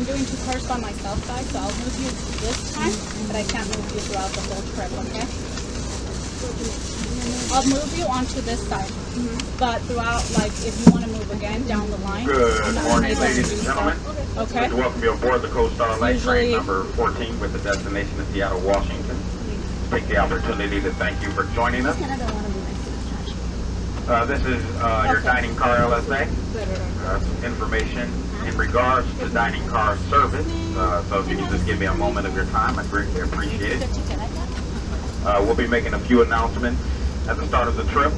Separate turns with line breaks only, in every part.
I'm doing 2 cars by myself, guys, so I'll move you this time, but I can't move you throughout the whole trip, okay? I'll move you onto this side, but throughout, like, if you want to move again down the line.
Good morning, ladies and gentlemen.
Okay.
I'd like to welcome you aboard the Coast Starlight train number 14 with the destination of Seattle, Washington. Take the opportunity to thank you for joining us. This is your dining car LSA. Some information in regards to dining car service. So if you can just give me a moment of your time, I'd greatly appreciate it. We'll be making a few announcements at the start of the trip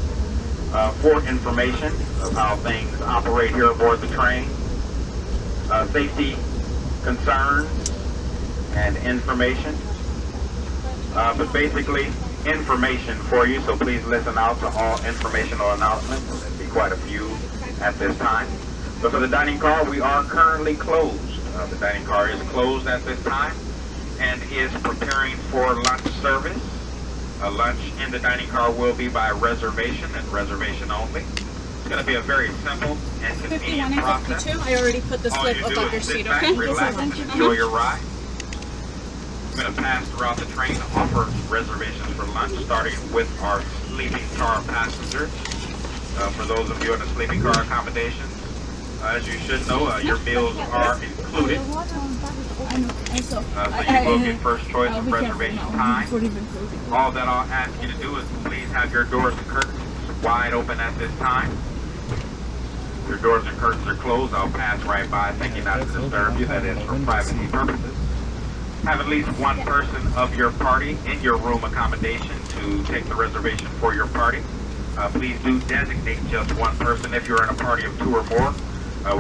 for information of how things operate here aboard the train, safety concerns and information. But basically, information for you, so please listen out to all informational announcements. There'll be quite a few at this time. But for the dining car, we are currently closed. The dining car is closed at this time and is preparing for lunch service. Lunch in the dining car will be by reservation and reservation only. It's going to be a very simple and convenient process.
51 and 52, I already put the slip above your seat,
back,
okay?
Relax, and enjoy your ride. I'm going to pass throughout the train to offer reservations for lunch, starting with our sleeping car passengers. For those of you in the sleeping car accommodations, as you should know, your meals are included. So you will get first choice of reservation time. All that I'll ask you to do is please have your doors and curtains wide open at this time. If your doors and curtains are closed, I'll pass right by, thinking not to disturb you. That is for privacy purposes. Have at least one person of your party in your room accommodation to take the reservation for your party. Please do designate just one person if you're in a party of 2 or more.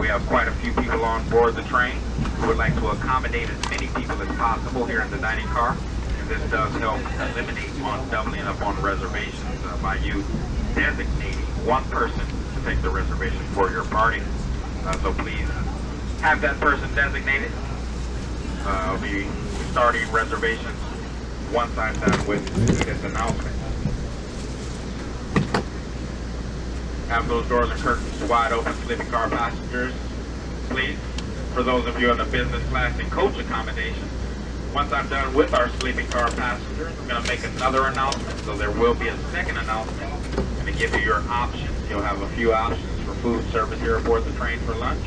We have quite a few people on board the train. We would like to accommodate as many people as possible here in the dining car. And this does help eliminate on doubling up on reservations by you designating one person to take the reservation for your party. So please have that person designated. I'll be starting reservations once I'm done with this announcement. Have those doors and curtains wide open, sleeping car passengers, please. For those of you in the business class and coach accommodation, once I'm done with our sleeping car passengers, I'm going to make another announcement. So there will be a second announcement. I'm going to give you your options. You'll have a few options for food service here aboard the train for lunch.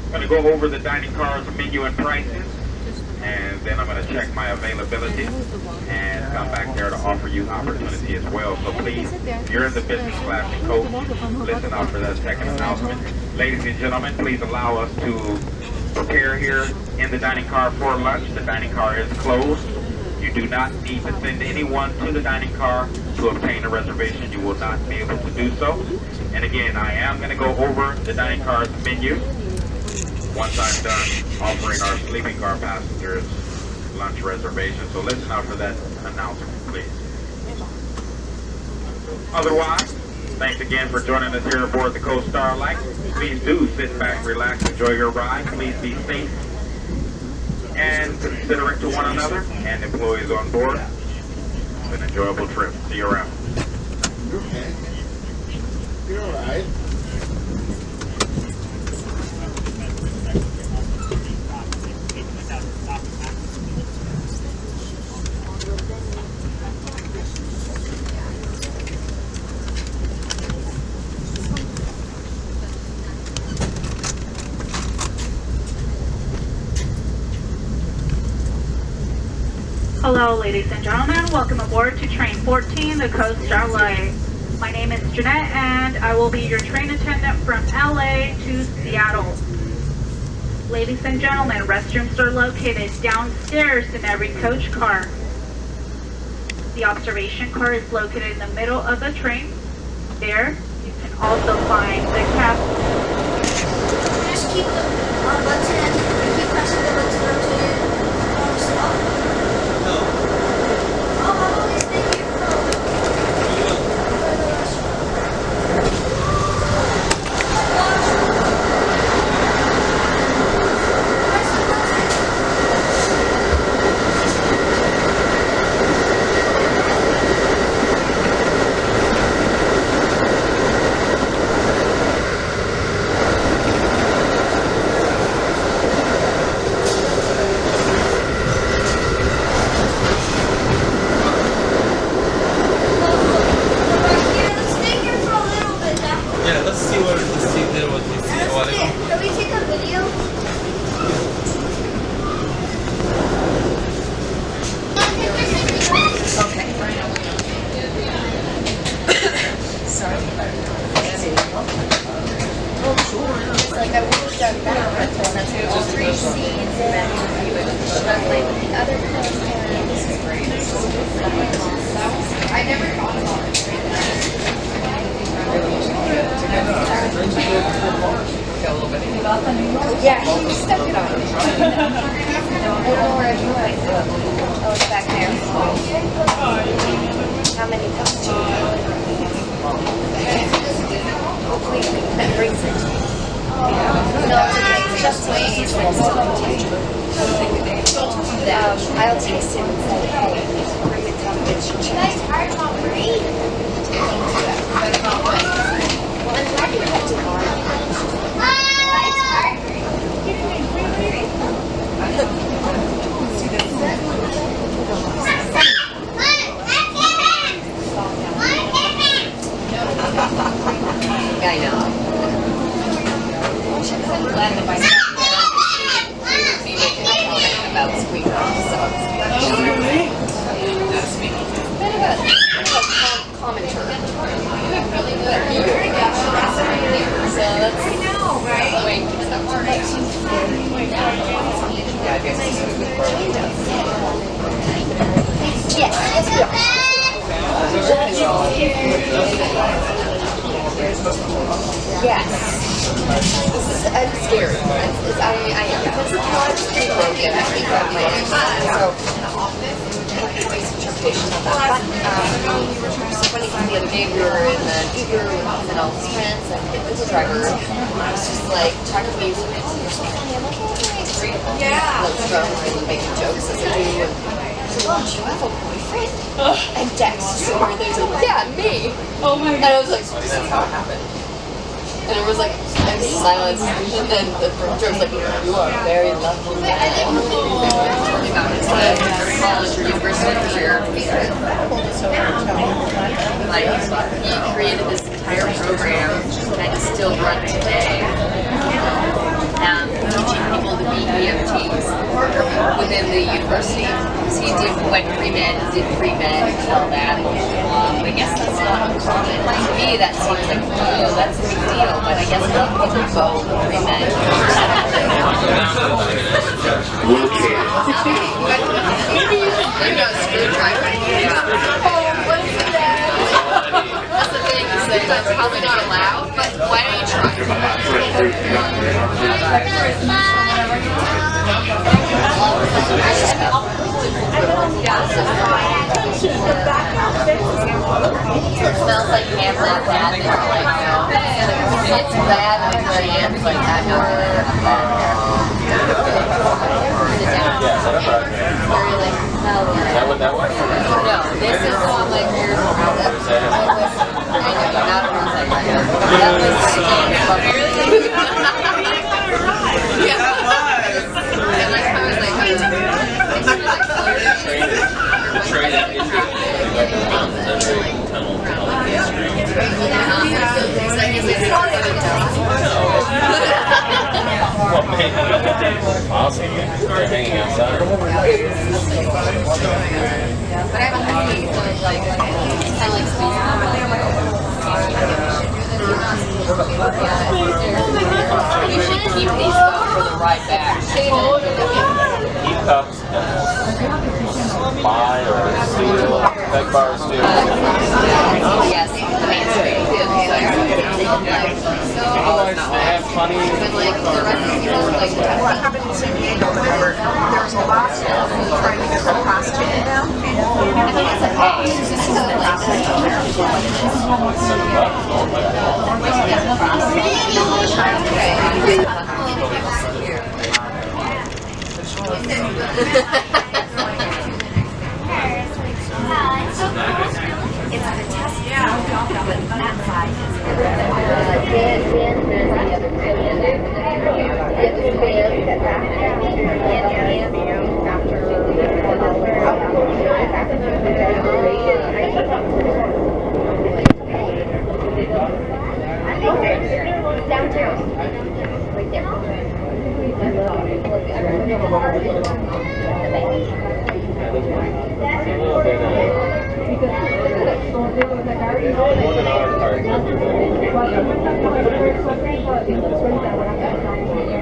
I'm going to go over the dining car's menu and prices, and then I'm going to check my availability and come back there to offer you opportunity as well. So please, if you're in the business class and coach, listen out for that second announcement. Ladies and gentlemen, please allow us to prepare here in the dining car for lunch. The dining car is closed. You do not need to send anyone to the dining car to obtain a reservation. You will not be able to do so. And again, I am going to go over the dining car's menu once I'm done offering our sleeping car passengers lunch reservations. So listen out for that announcement, please. Otherwise, thanks again for joining us here aboard the Coast Starlight. Please do sit back, relax, enjoy your ride. Please be safe and considerate to one another and employees on board. It's an enjoyable trip. See you around.
Okay. You're all right.
Hello, ladies and gentlemen. Welcome aboard to Train 14, the Coast Starlight. My name is Jeanette, and I will be your train attendant from LA to Seattle. Ladies and gentlemen, restrooms are located downstairs in every coach car. The observation car is located in the middle of the train. There, you can also find the cabbages.
Just keep the button and keep pressing the button until you stop. dug that all 3 seeds and then translate the other colors. I never thought about it. Yeah, he stuck it on. Oh, it's back there. How many cups do you have? Hopefully that brings it. No, it's just wait. I'll taste it and say, hey, bring it down, get your chance. Well, I'm glad you kept it on.
I know. I'm glad that my son would be making a comment about squeak off, so it's been a commenter. Really good. So that's the way it keeps up. Yeah, I guess it's a good part.
Yes, yes. I'm scared. I am. Because the cards are broken. I think that my ex. So, interpretation of that. But, so funny, the other day we were in the Uber with all his friends, and the driver was just like talking to me. I'm like, oh, nice. Yeah. Let's go. And making jokes as I do. So, don't you have a boyfriend? And Dex over there's like, yeah, me. Oh my god. And I was like, that's how it happened. And it was like, and silence, and then the joke was like, you are very lucky. I think talking about his college or university career. Like, he created this entire program that is still run today. Teaching people to be EMTs within the university. So he went pre-med, did pre-med and all that. I guess that's not uncommon. To me, that seems like, oh, that's a big deal. But I guess not people go pre-med. Maybe a screwdriver. Yeah. Oh, what is that? That's the thing, is that that's probably not allowed, but why don't you try? It smells like hands like that, and you're like, no. It's bad when your hands like that, no. Is that what that was? No, this is on like your that was and like I was like
the train that is like the mountains under the tunnel. Well, man, awesome. They're hanging outside.
But I have a honey, so it's like kind of like sweet. You should keep these though for the ride back.
Keep cups and buy or steal. Beg, bar, steal.
Yes, the main street.
They have funny.
What happened in San Diego, whenever there was a lawsuit trying to get the prostitute down?
it's fantastic. But that side is downstairs. Right there.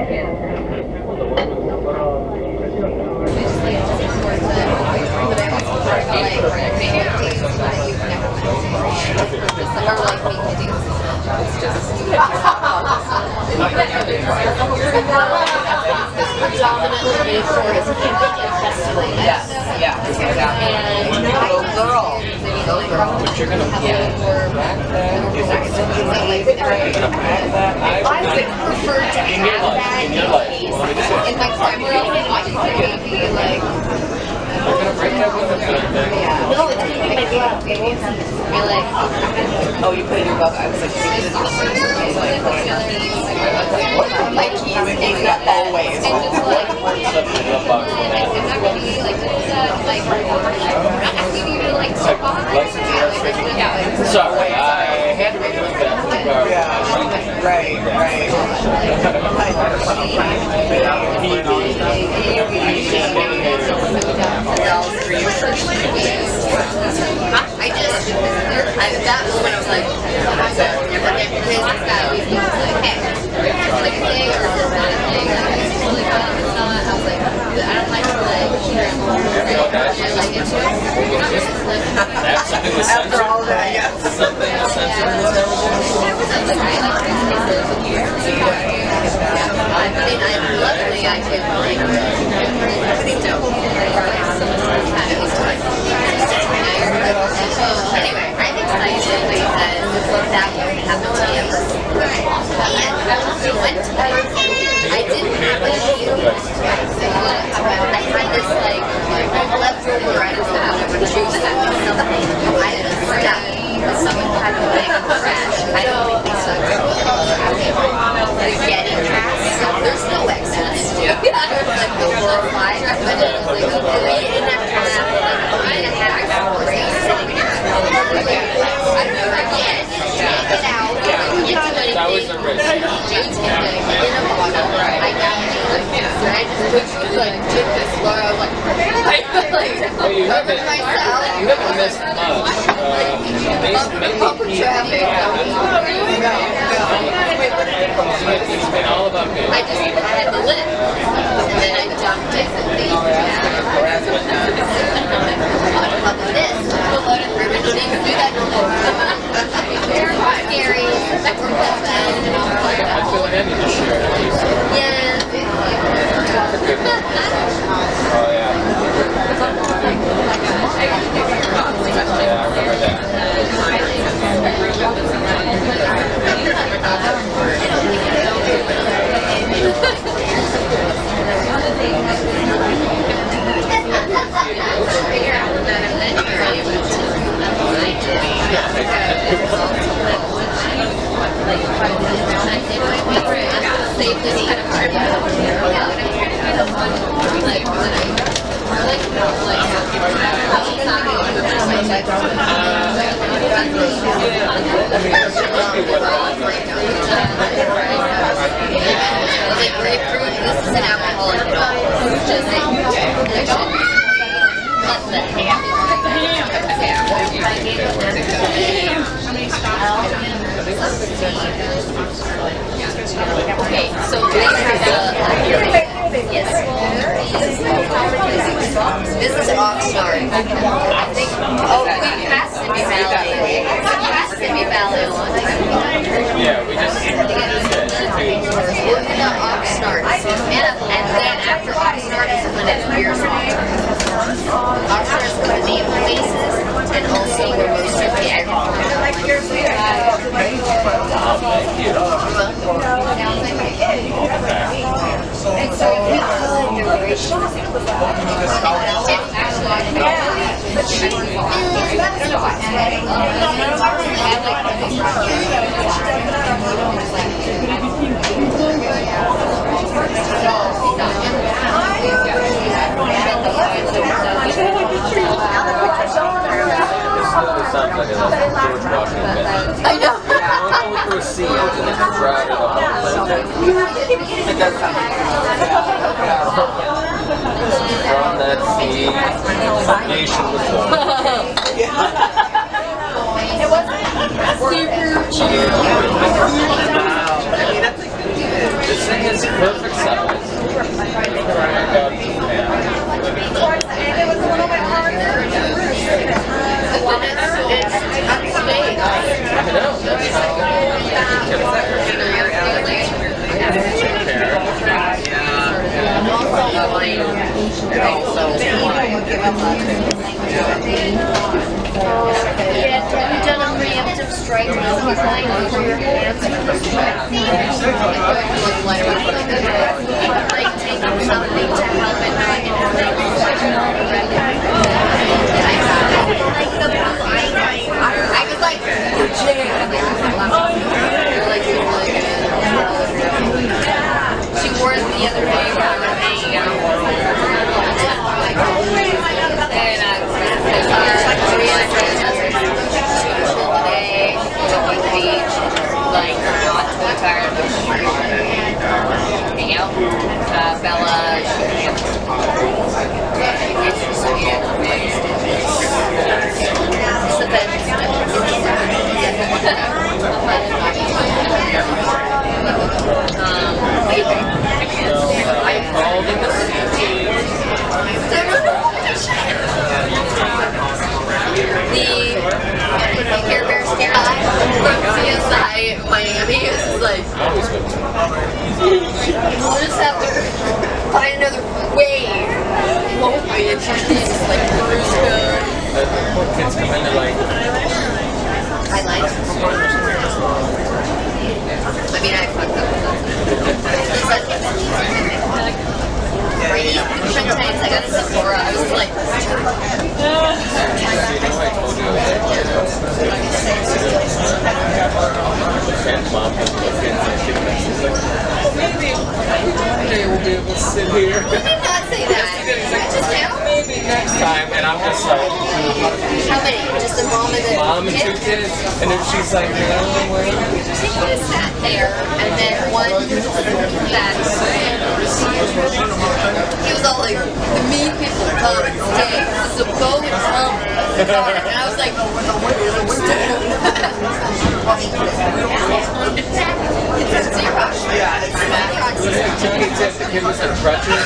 predominantly made for his camping and festivals.
Yes, yeah, exactly.
And
Go girl.
go girl.
But you're gonna back that. You're gonna back that.
I would prefer to have that
in your life.
in my camera. I could be like,
You're gonna break that with a thing.
no, it's gonna be my glove. It won't be like,
Oh, you put it in your glove. I was like, maybe this is
my keys.
it's not always.
And just like,
Stuff in the glove box with that.
I'm not gonna be like, like, I'm not asking you to like step on.
License and registration. Sorry, I had to remove that from the car.
Right.
I just, at that moment I was like, never get business that we feel like, hey, it's like a thing or it's not a thing. Like, it's really fun, it's not. I was like, I don't like to like, I like it too. You're not just like,
That's something with
After all of that, yes.
Something with sensor in the
luckily I could like, anyway, I'm excited because that won't happen to me ever. And I went to I didn't have a shield. I had this like leftover, I don't know how to choose something. I was stuck. Someone had to like crash. I don't think so. Getting past, there's no exits. Like the 405. We didn't have to have like 3.5 hours sitting here. I don't know, again, get out, get to anything, James can in a bottle. I got it. I just literally like did this where I was like,
Well, you haven't missed much. Maybe
traffic.
it's been all about me.
I just had the lift, and then I dumped it. On top of this, everybody can do that. Scary.
I feel like I need to share at least.
Yeah.
Oh, yeah. Yeah, I remember
Save this kind of trip. Grapefruit, this is an alcoholic it's just okay, so this is Oxnard. I think, we passed Simi Valley.
Yeah, we just
We're in the Oxnard. And then after Oxnard is when it's beer song. Oxnard is the name places and also where most of the
sounds like a George Washington.
I know.
Go through a sea and then drive it all.
It does sound
From that sea, nation was born.
It wasn't super cheap.
This thing is perfect size.
And it was a little bit harder.
I know, that's how
flying and also flying.
Yeah, have you done a preemptive strike when you're flying over your hands? Like taking something to help it not inflate the like the blue eye. I was like, legit. She wore it the other day when we were hanging out. And today, going to the beach, like not too tired, but hang out. Bella,
I called in the city.
The Care Bear scare from CSI Miami is just like, we'll just have to find another way. Won't we? And she's just like cruise code.
Kids come in, they're like,
I lied. I mean, I fucked up. Right? Sometimes I got a Sephora. I was like,
maybe one day we'll be able to sit here.
I did not say that. Just now?
Maybe next time. And I'm just like,
How many? Just a mom and a
mom and two kids. And then she's like, no way.
She just sat there, and then one that he was all like, the mean people come and stay. So go and come. And I was like, it's a zero.
The kid was in crutches.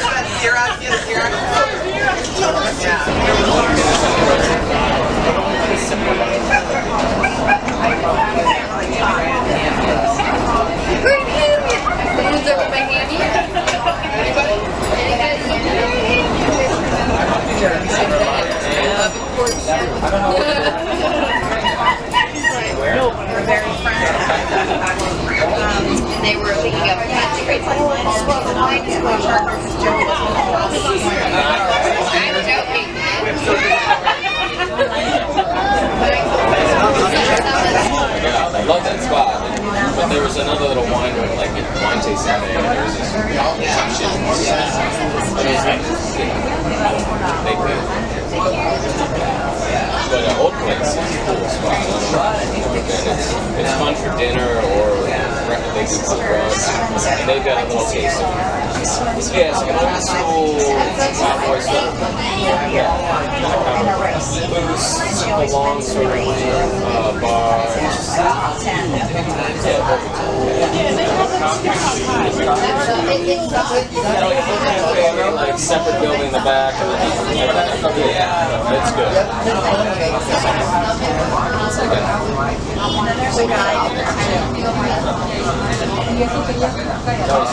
Who's over my hand here?
We're very friendly.
And they were picking up catch rates.
Well, the line is going chargers is joking.
I'm joking.
I love that spot. But there was another little wine tasting thing, and there was this shit. But an old place is a cool spot. And it's fun for dinner or they do cool brunch. And they've got a little taste of it. Yeah, it's like an old school cowboy sort of loose, super long sort of bar. Like separate building in the back and then yeah, it's good. That was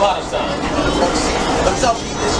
lot of time.
Let's all beat this.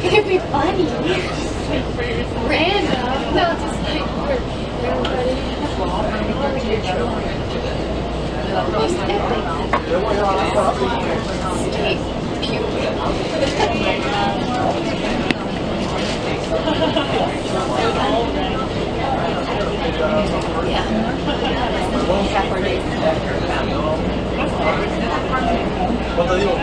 It'd be funny. Random. No, just like for everybody. Most epic. Skate.
What do you want?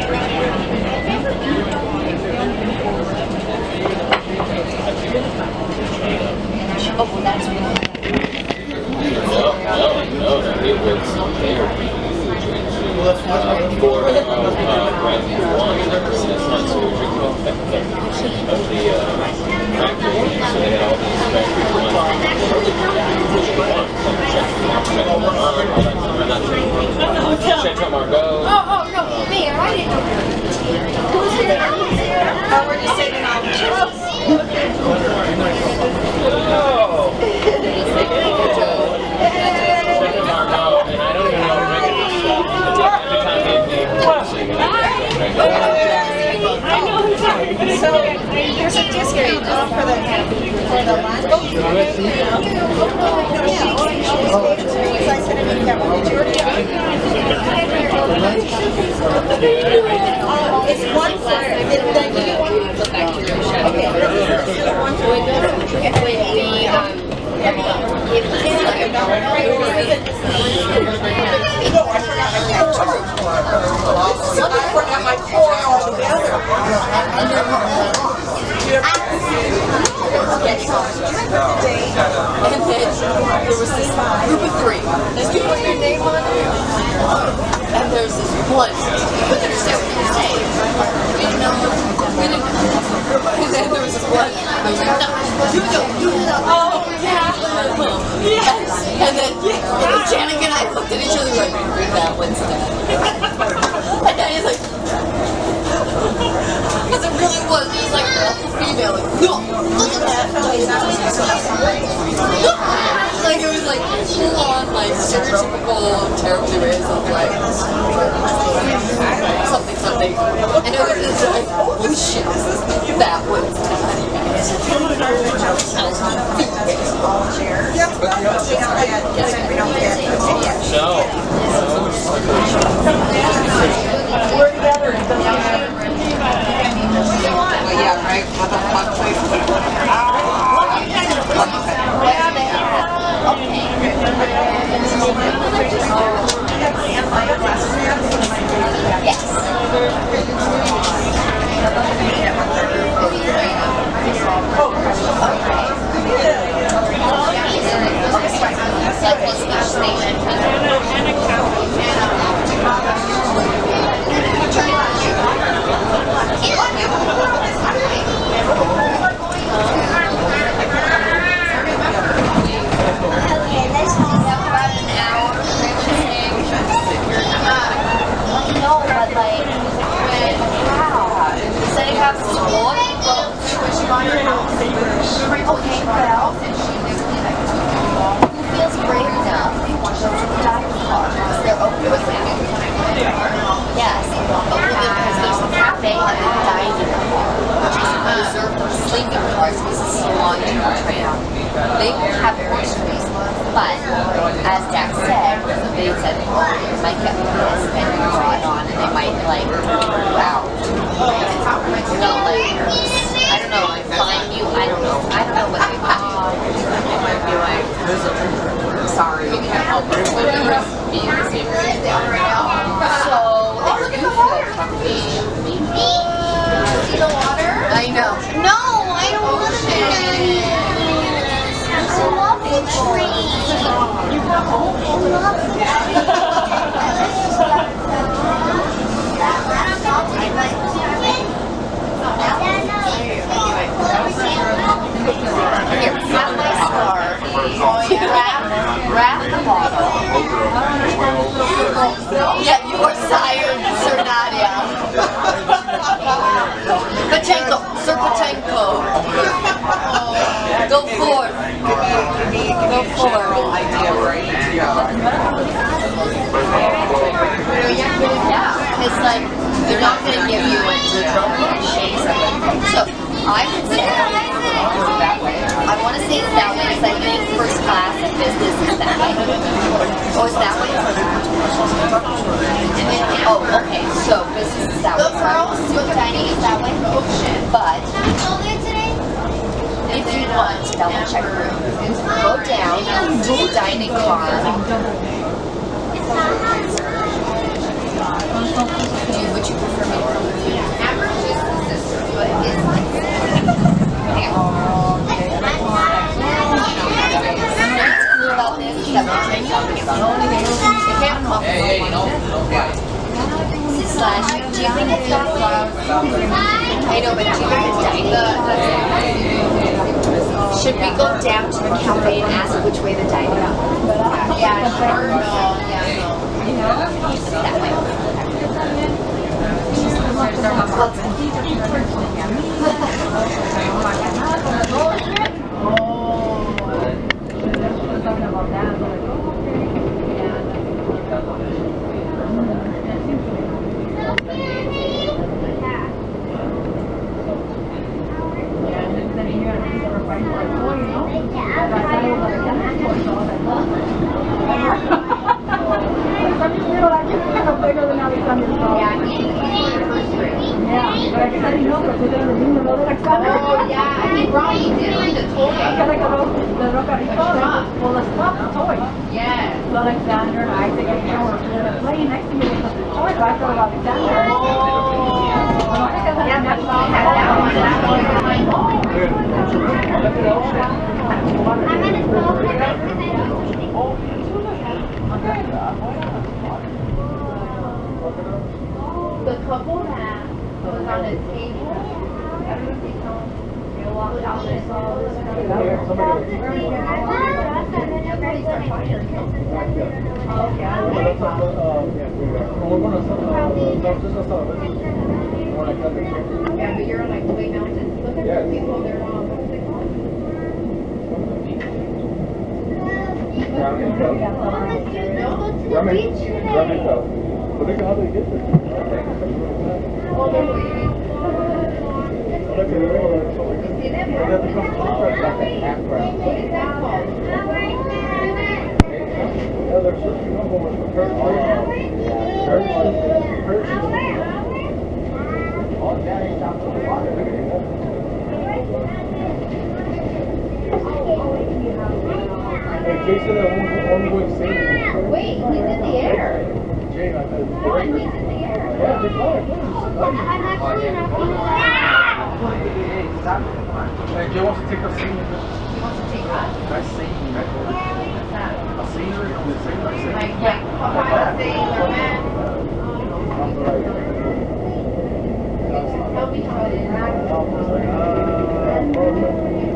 rather than one, and really that's not so drinking off of the factory, so they had all these factory ones. Chantal Margot.
Oh, no, man, I didn't know.
Oh, we're just saving all the chips.
And I don't even know every time
So there's a discount for the lunch. I said I didn't get one. Did you already get it's one for then you want to look back to your show. Okay. One for
I forgot my core altogether. And then there was this group of three. Did you put your name on it? And there's this one. But understand what you're saying. You know, and then there was this one. I was like, no, you know. Oh, yeah. Yes. And then Janet and I looked at each other like, that one's dead. And then he's like, because it really was, it was like awful female, like, no, look at that. Like, it was like full on, like, stereotypical, terribly raised of like, something. And it was just like, oh shit, that one's dead.
We're together.
Yeah, right. Yeah, you are sired, Sir Nadia. Pachenko, Sir Pachenko. Go forth. Go forth. Yeah, because like, they're not going to give you a shade. So, I would say, I want to say it's that way, because I think first class and business is that way. Oh, is that way? Oh, okay, so business is that way. Dining is that way. But, if you want to double check room, go down to the dining car. Would you prefer me to about this, slash G
think it's not I know, but do you think should we go down to the cafe and ask which way the dining is? Yeah, sure. That way.
Alexander and Isaac and Joe were playing next to me with the toy, so I thought Alexander. Yeah, that's all I had that
The couple that was on the table, they walked out and saw this. Yeah, but you're on like White Mountain. Look at the people there. What's it called? No, go to the beach today.
Look at how they get there.
Oh, they're waiting.
Look at it.
You see them? What is that called?
Yeah, they're searching up over the first Hey, Jason, that one going sailing.
Wait, he's in the air.
Jane, I thought it was
He's in the air.
Yeah, they fly.
I'm actually not feeling that.
Hey, Jay wants to take a scene.
He wants to take us.
Nice scene. A scenery on the same
Like Papa saying, our man. Tell me how it is.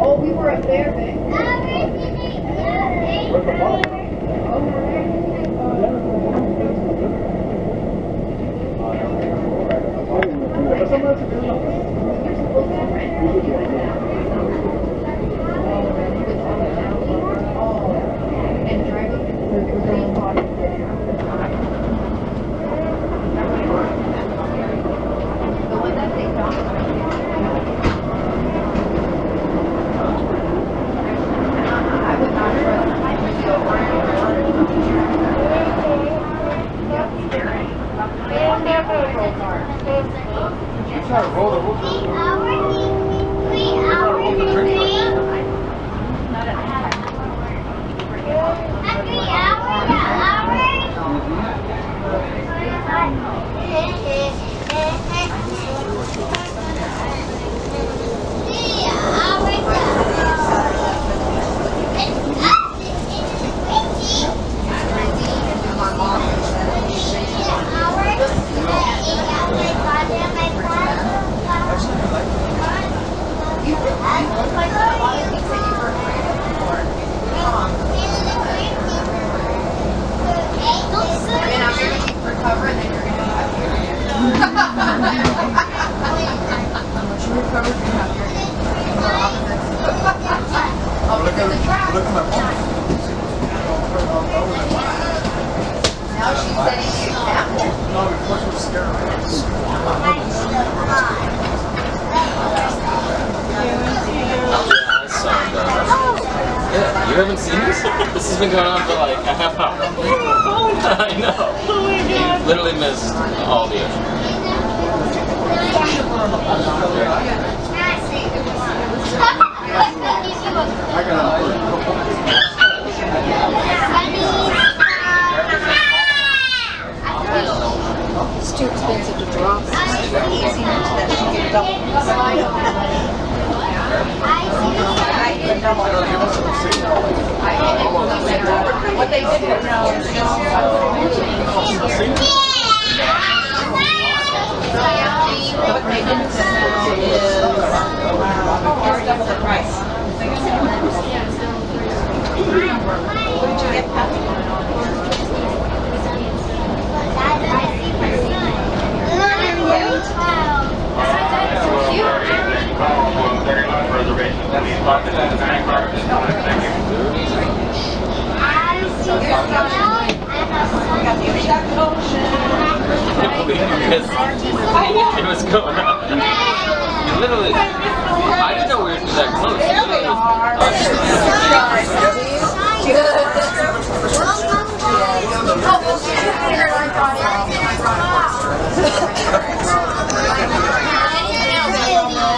Oh, we were up there, babe.
Where's the ball?
And driving. The one that they found. I would not trust my video
You try to roll the hook.
Now she's setting the example.
No, before she was scared.
Yeah, you haven't seen this? This has been going on for like a half hour. I know. Oh my god. You literally missed all the ocean.
It's too expensive to drop. It's too easy that you get double.
What they did was
because it was going up. And literally, I didn't know we were that close. It literally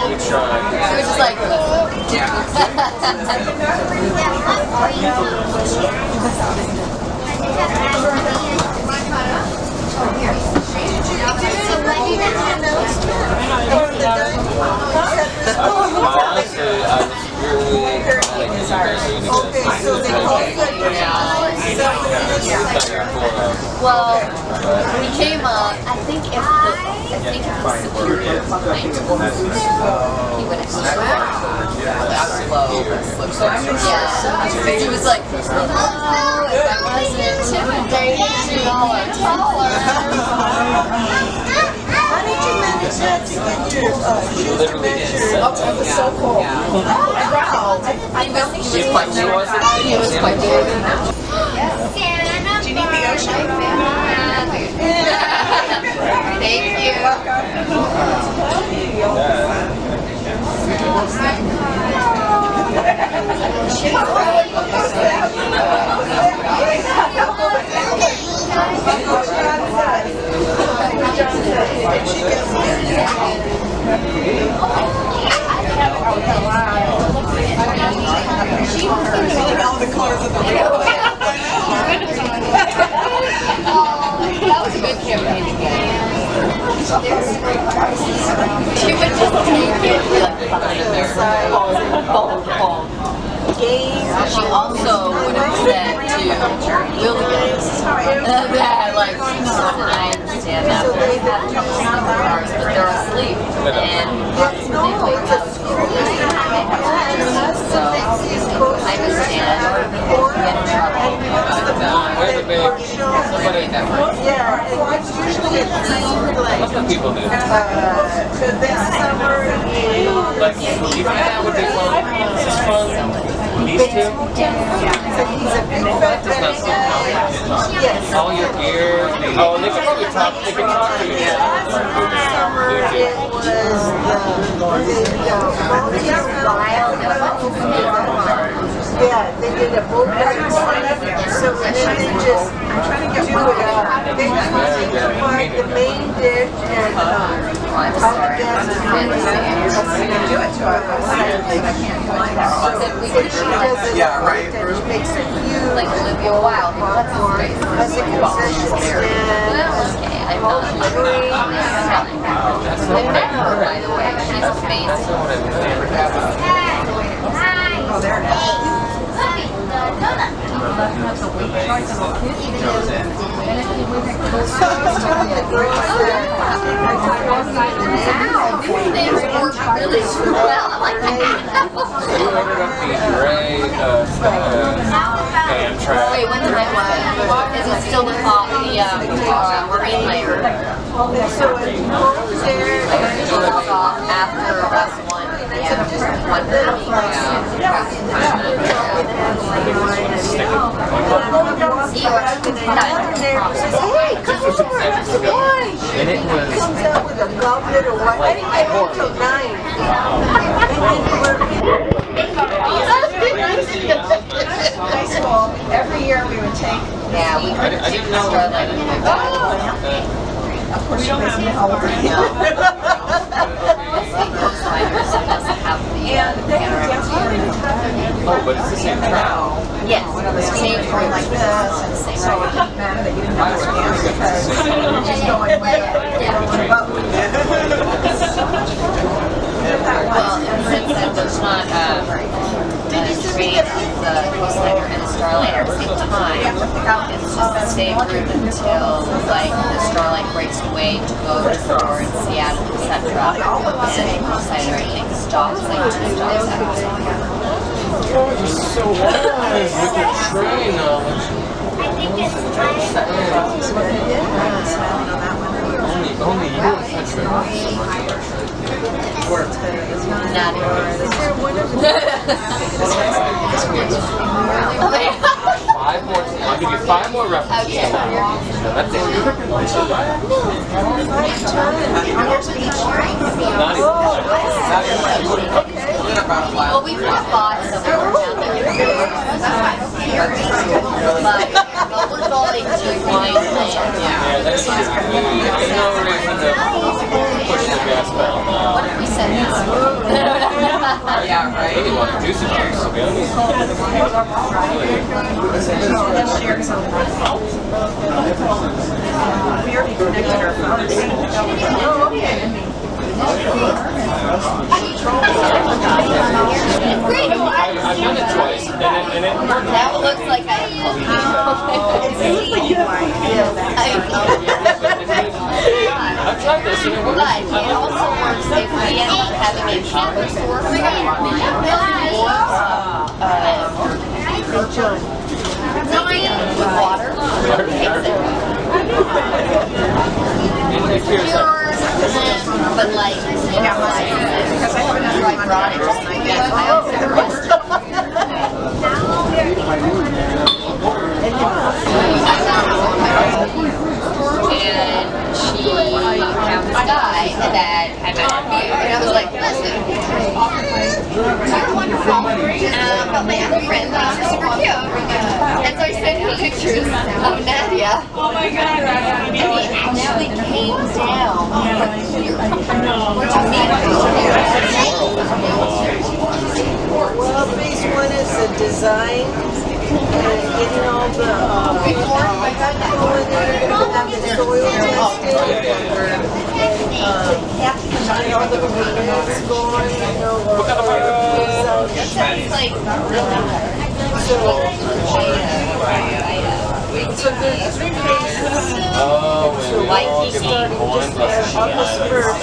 we tried.
It was just like,
honestly, I was really
well, we came up, I think if the security behind him, he would have yeah, he was like, oh, if I wasn't intimidated, taller.
How did you manage that to get your
It was so cool. Wow. He was quite big.
Do you need the ocean?
Thank you.
All the colors of the
That was a good campaign to get. She would just take it She also would have said to Williams that, like, I understand that they have a couple of cars, but they're asleep, and they wake up. So I understand get in trouble.
Somebody
yeah, and it's usually
people do.
this summer.
Like, do you think that would be fun? This is fun. These two?
He's a big fat yes.
All your gear. Oh, they could probably talk. They could talk to each other.
Summer it was yeah, they did a boat ride, so then they just do it up. They just provide the main dish and all the gas and do it to her. She does it, she makes a huge
Like Olivia Wilde, that's great.
as a concession stand.
Okay, I'm not agree. By the way, she's amazing.
Oh, there it is.
These things work really well. I like that.
You ordered up the gray Amtrak.
Wait, when did I buy? Is it still the marine layer?
So it goes there.
After us one. Yeah, one
And it was
Comes out with a goblet or what? I didn't get home till 9. High school, every year we would take.
Yeah, we could have taken Starlight.
Of course, we don't have the help.
oh, but it's the same track.
Yes, same for like this and same
So it didn't matter that you didn't understand because you're just going way
well, and since there's not a train of the Cuesta and the Starlight at the same time, it's just the same group until like the Starlight breaks away to go towards Seattle, etc. And Cuesta, I think, stops like 2 stops after.
Just so nice with your train only you and Petra.
Not
Five more. I'll give you 5 more references.
Okay.
That's it.
Well, we've got lots of them now that we're but we're going to Wine Land.
Yeah, that's true. There's no reason to push the gas pedal now.
What if we said this?
Yeah,
I
right.
really want to do some things, to be honest.
We already connected our phones. Oh, okay.
I've done it twice, and it worked.
Now it looks like I
I've tried this, and it works.
But it also works if we end up having a shower store for water. But like, because I have another one brought it just like that. I also the rest. And she found this guy that I met on you, and I was like, listen, you're wonderful, but my other friend thinks you're super cute. And so I sent him pictures of Nadia. Oh my god. And he actually came down to meet her.
Well, phase one is the design, getting all the soil tested, and all the permits going, you know,
That sounds like really nice.
So there's 3 phases.
Oh, man.
Waikiki.
August 1st,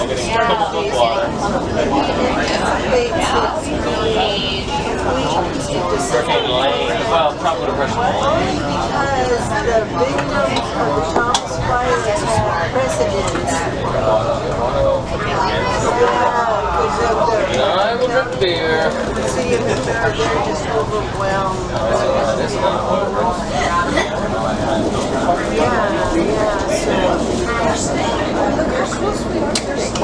Well, tropical depression.
only because the big numbers of the Thomas fires have precedence.
I will drink beer.
See if they're just overwhelmed. Yeah, so they're close to their stage.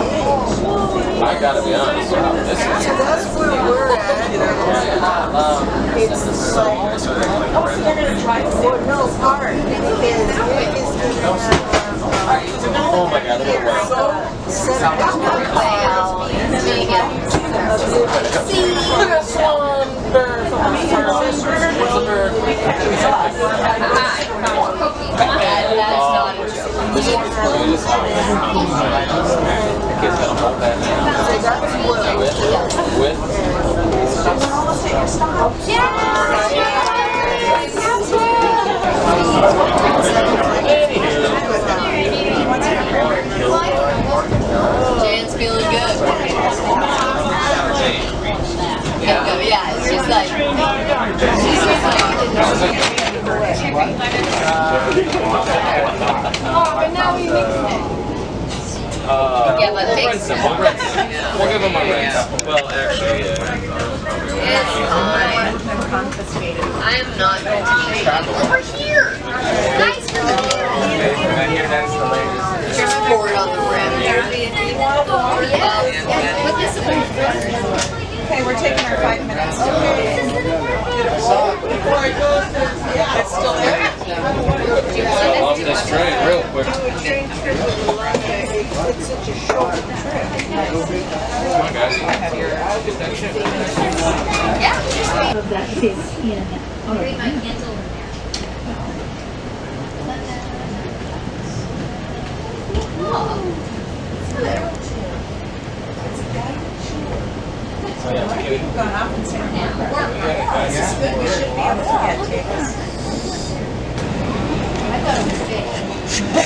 I gotta be honest. This is.
So that's where we're at. It's like, well, no, part, because Nick is going to have
Oh my god, look at that. Look at swan bird. The kids got a whole bag with
Jan's feeling good. Yeah, it's just like but now we mix it. Yeah, but
we'll rinse them. We'll give them a rinse. Well, actually,
it's fine. I am not going to be over here. Guys, over here. Just pour it on the rim. Put this in my freezer.
Okay, we're taking our 5 minutes.
It's still there.
I'll off this train real quick.
it's such a short trip.
Come on, guys. Get that shit.
Yeah.
That is in.
Bring my candle in there. Oh.
We've gone off and said, this is good, we should be able to get tickets.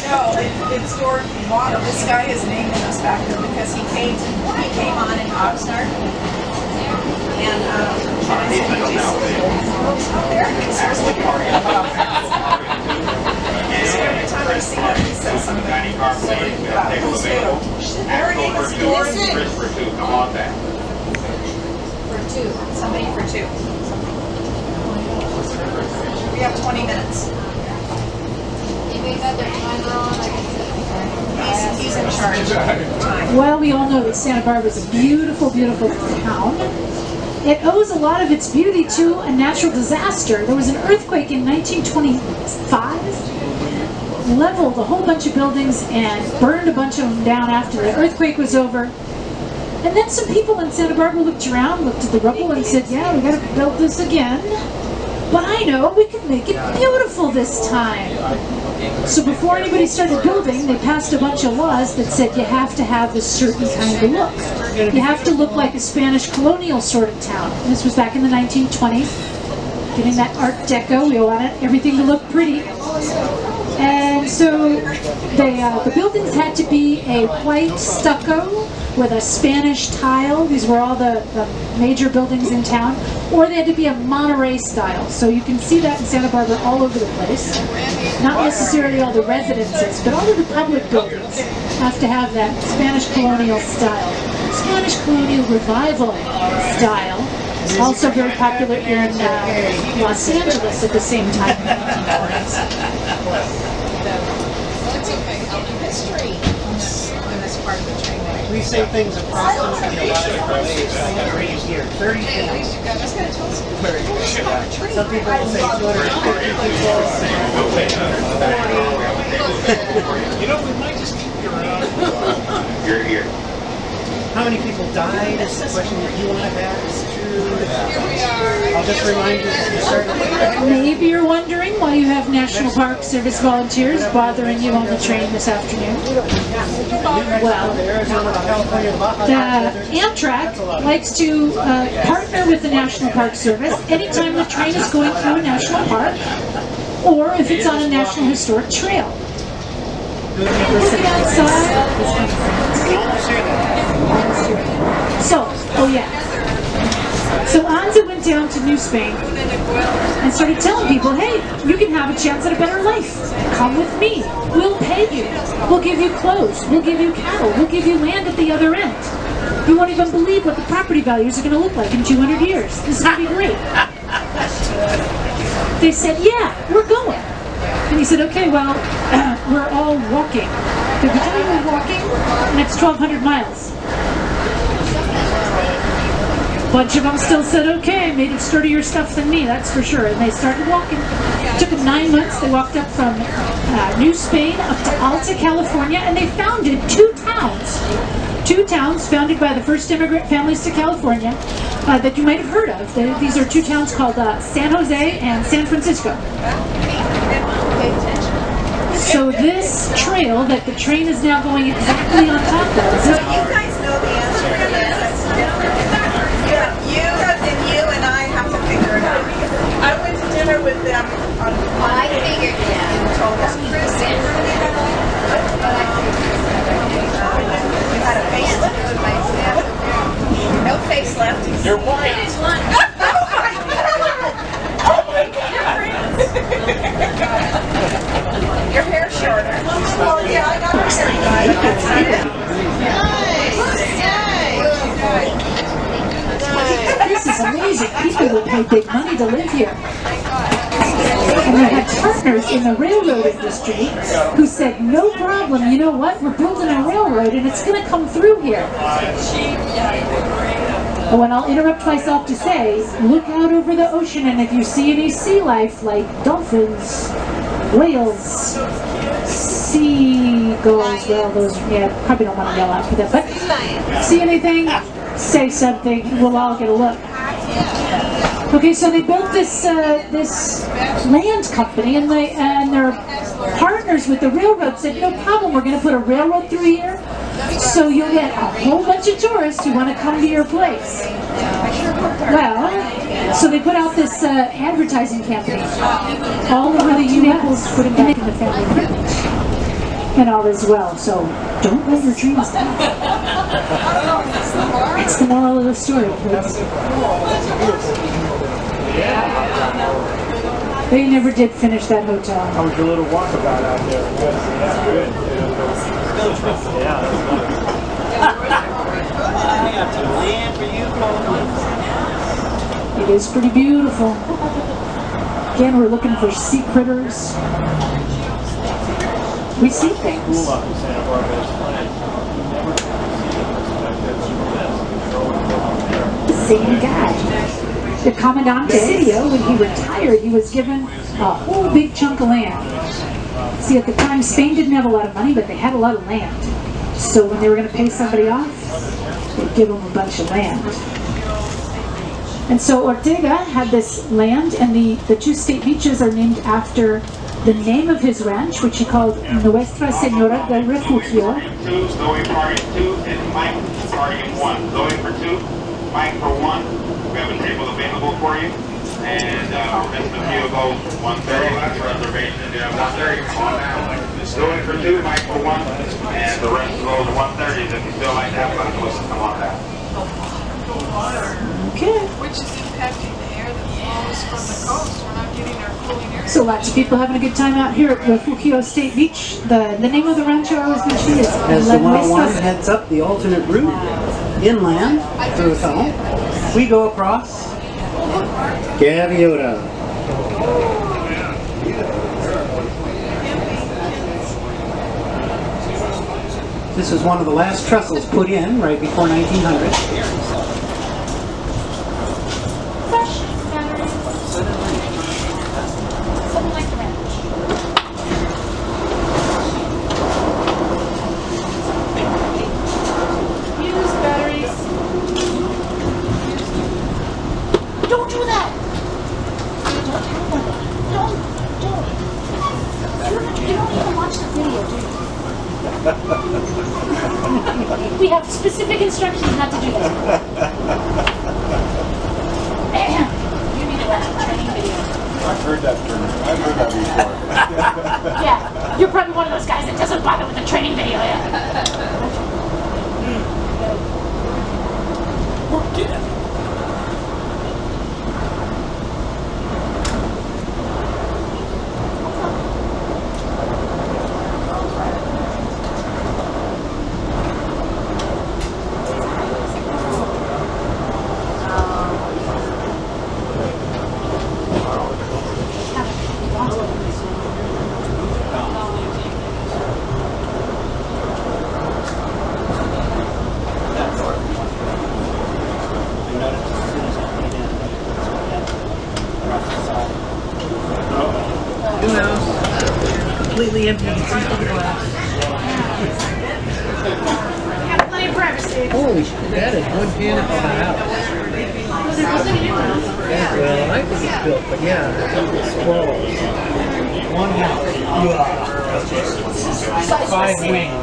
No, it's stored water. This guy is naming us back there because he came on in Oxnard. And I said, there it is. So every time I see him, he says something about who's who. Everything is stored.
Come on back.
For 2. Somebody for 2. We have 20 minutes. He's in charge.
Well, we all know that Santa Barbara is a beautiful, beautiful town. It owes a lot of its beauty to a natural disaster. There was an earthquake in 1925, leveled a whole bunch of buildings and burned a bunch of them down after the earthquake was over. And then some people in Santa Barbara looked around, looked at the rubble and said, yeah, we gotta build this again. But I know we can make it beautiful this time. So before anybody started building, they passed a bunch of laws that said you have to have a certain kind of look. You have to look like a Spanish colonial sort of town. And this was back in the 1920s. Getting that Art Deco, we wanted everything to look pretty. And so the buildings had to be a white stucco with a Spanish tile. These were all the major buildings in town. Or they had to be a Monterey style. So you can see that in Santa Barbara all over the place. Not necessarily all the residences, but all of the public buildings have to have that Spanish colonial style. Spanish colonial revival style. Also very popular in Los Angeles at the same time in the 1940s.
History in this part of the train.
We say things approximately a lot of different ways. I got it right here. 30 people. Some people will say 250 people. You know, we might just keep you around. You're here. How many people died is the question that you want to ask. I'll just remind you that you started.
Maybe you're wondering why you have National Park Service volunteers bothering you on the train this afternoon. Well, the Amtrak likes to partner with the National Park Service anytime the train is going through a national park or if it's on a National Historic Trail. Looking outside. So, oh yeah. So Anza went down to New Spain and started telling people, hey, you can have a chance at a better life. Come with me. We'll pay you. We'll give you clothes. We'll give you cattle. We'll give you land at the other end. You won't even believe what the property values are going to look like in 200 years. This is going to be great. They said, yeah, we're going. And he said, okay, well, we're all walking. Did we tell you we're walking? The next 1,200 miles. A bunch of them still said, okay, made of sturdier stuff than me, that's for sure. And they started walking. It took them 9 months. They walked up from New Spain up to Alta, California, and they founded two towns. Two towns founded by the first immigrant families to California that you might have heard of. These are two towns called San Jose and San Francisco. So this trail that the train is now going exactly on top of.
So you guys know the answer to this. You and I have to figure it out. I went to dinner with them on
I figured, yeah.
You had a facelift? No facelift.
You're white.
Oh my God! Your hair's shorter. Oh yeah, I got
This is amazing. People will pay big money to live here. And we had partners in the railroad industry who said, no problem, you know what, we're building a railroad and it's going to come through here. Oh, and I'll interrupt myself to say, look out over the ocean and if you see any sea life like dolphins, whales, seagulls, well those, yeah, probably don't want to yell out for that, but see anything, say something, we'll all get a look. Okay, so they built this this land company, and their partners with the railroad said, no problem, we're going to put a railroad through here, so you'll get a whole bunch of tourists who want to come to your place. Well, so they put out this advertising campaign all over the U.S., putting back in the family privilege and all as well. So don't let your dreams down. That's the moral of the story, kids. They never did finish that hotel.
How was your little walkabout out there? That's good. Yeah,
it is pretty beautiful. Again, we're looking for sea critters. We see things. The same guy. The Commandante Presidio, when he retired, he was given a whole big chunk of land. See, at the time, Spain didn't have a lot of money, but they had a lot of land. So when they were going to pay somebody off, they'd give them a bunch of land. And so Ortega had this land, and the two state beaches are named after the name of his ranch, which he called Nuestra Senora del Refugio.
Zoe party 2 and Mike party 1. Zoe for 2, Mike for 1. We have a table available for you. And rest of you go 1:30 reservation. You have 1:30. Come on now. Zoe for 2, Mike for 1. And the rest of those 1:30s. If you still like to have lunch with us, come on down.
Okay.
Which is impacting the air that flows from the coast. We're not getting our cooling air.
So lots of people having a good time out here at Refugio State Beach. The name of the ranch I always mention is
As the 101 heads up the alternate route inland through the tunnel, we go across Gaviota. This is one of the last trestles put in right before 1900.
Something like the ranch. Use batteries. Don't do that! Don't. You don't even watch the video, do you? We have specific instructions not to do that. You need to watch the training video.
I've heard that term. I've heard that before.
Yeah, you're probably one of those guys that doesn't bother with the training video yet.
Work it.
Completely empty. You can see through the glass.
Got plenty of privacy.
Holy shit, that is one cannon of a house. Well, I think it's built, but yeah, it's 12. One house. 5 wings.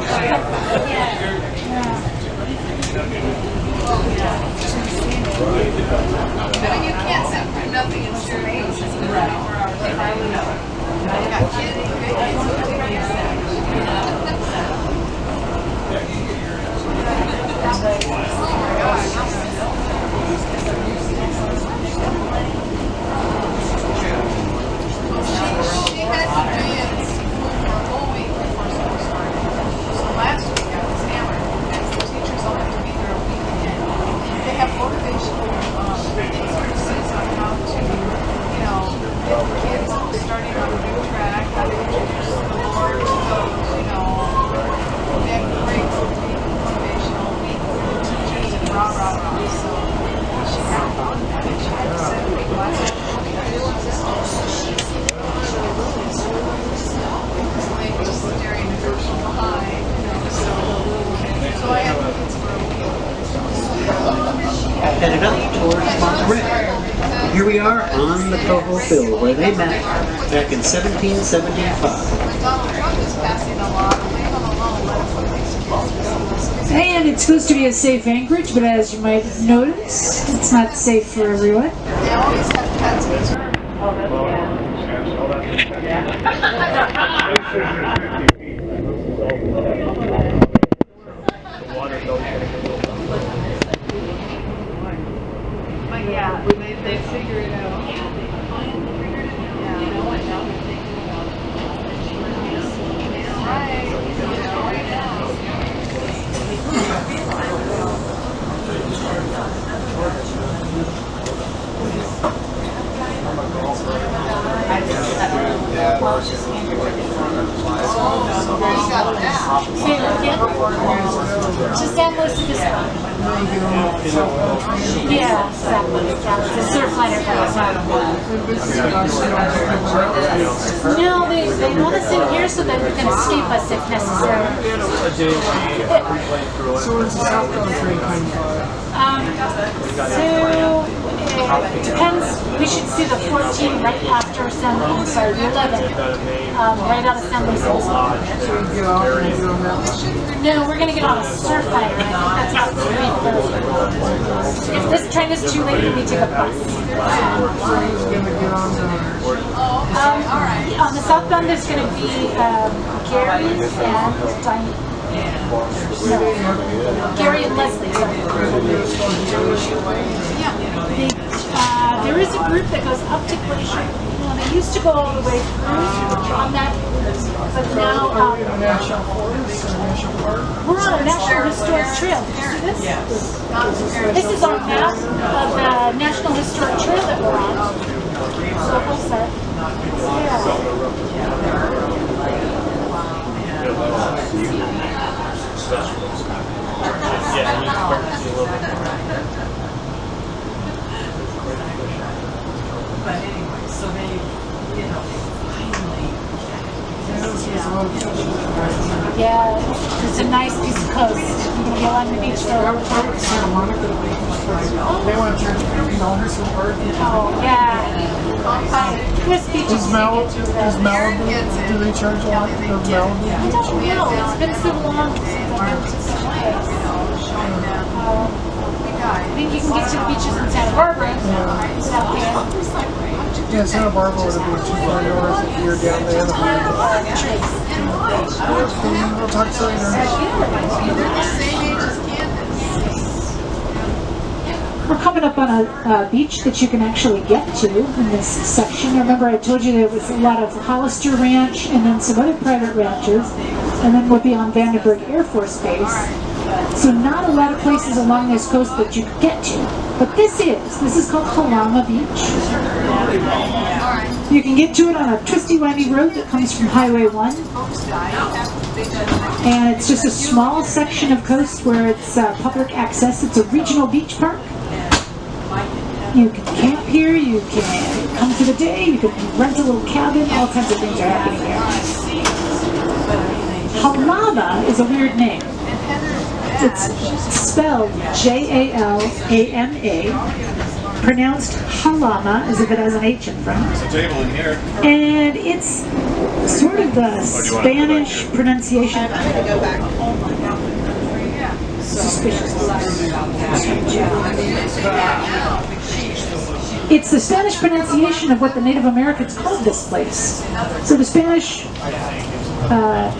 You can't sit for nothing in straight. I got kids, She had to dance for a whole week before school started. So last week I was hammered, and the teachers all have to be there a week again. They have motivational services on how to, get the kids starting on a new track, how to introduce the Lord to those, they have great motivational week for the teachers and rah. So she had fun, and she had to set a big class.
Headed up towards Monterey. Here we are on the Coho Field where they met back in 1775.
And it's supposed to be a safe anchorage, but as you might notice, it's not safe for everyone.
They always have pets. But yeah, they figure it out.
To San Luis Obispo. Yeah, exactly. The Surfliner goes out. No, they want us in here so that we can escape us if necessary.
So where's the southbound train coming from?
It depends. We should see the 14 right after the 11. Right out of San Luis Obispo. No, we're going to get on a Surfliner. I think that's about 3:30. If this train is too late, we take a bus. On the southbound, there's going to be Gary and Diane. No, Gary and Leslie. There is a group that goes up to Glacier. They used to go all the way through on that, but now we're on a National Historic Trail. Did you see this? This is our map of the National Historic Trail that we're on. So what's that?
But anyway, so they, finally.
Yeah, it's a nice piece of coast. You're going to be along the beach for
They want to charge $50 for parking.
Oh, yeah. This beach is
Malibu, do they charge a lot for Malibu?
I don't know. It's been so long since I've been to such a place. I think you can get to the beaches in Santa Barbara without paying.
Yeah, Santa Barbara would have been too far north if you're down there. We'll talk to you later.
We're coming up on a beach that you can actually get to in this section. Remember I told you there was a lot of Hollister Ranch and then some other private ranches, and then we'll be on Vandenberg Air Force Base. So not a lot of places along this coast that you can get to. But this is called Halama Beach. You can get to it on a twisty windy road that comes from Highway 1. And it's just a small section of coast where it's public access. It's a regional beach park. You can camp here, you can come for the day, you can rent a little cabin, all kinds of things are happening here. Halama is a weird name. It's spelled Jalama, pronounced Halama as if it has an H in front.
There's a table in here.
And it's sort of the Spanish pronunciation. It's the Spanish pronunciation of what the Native Americans called this place. So the Spanish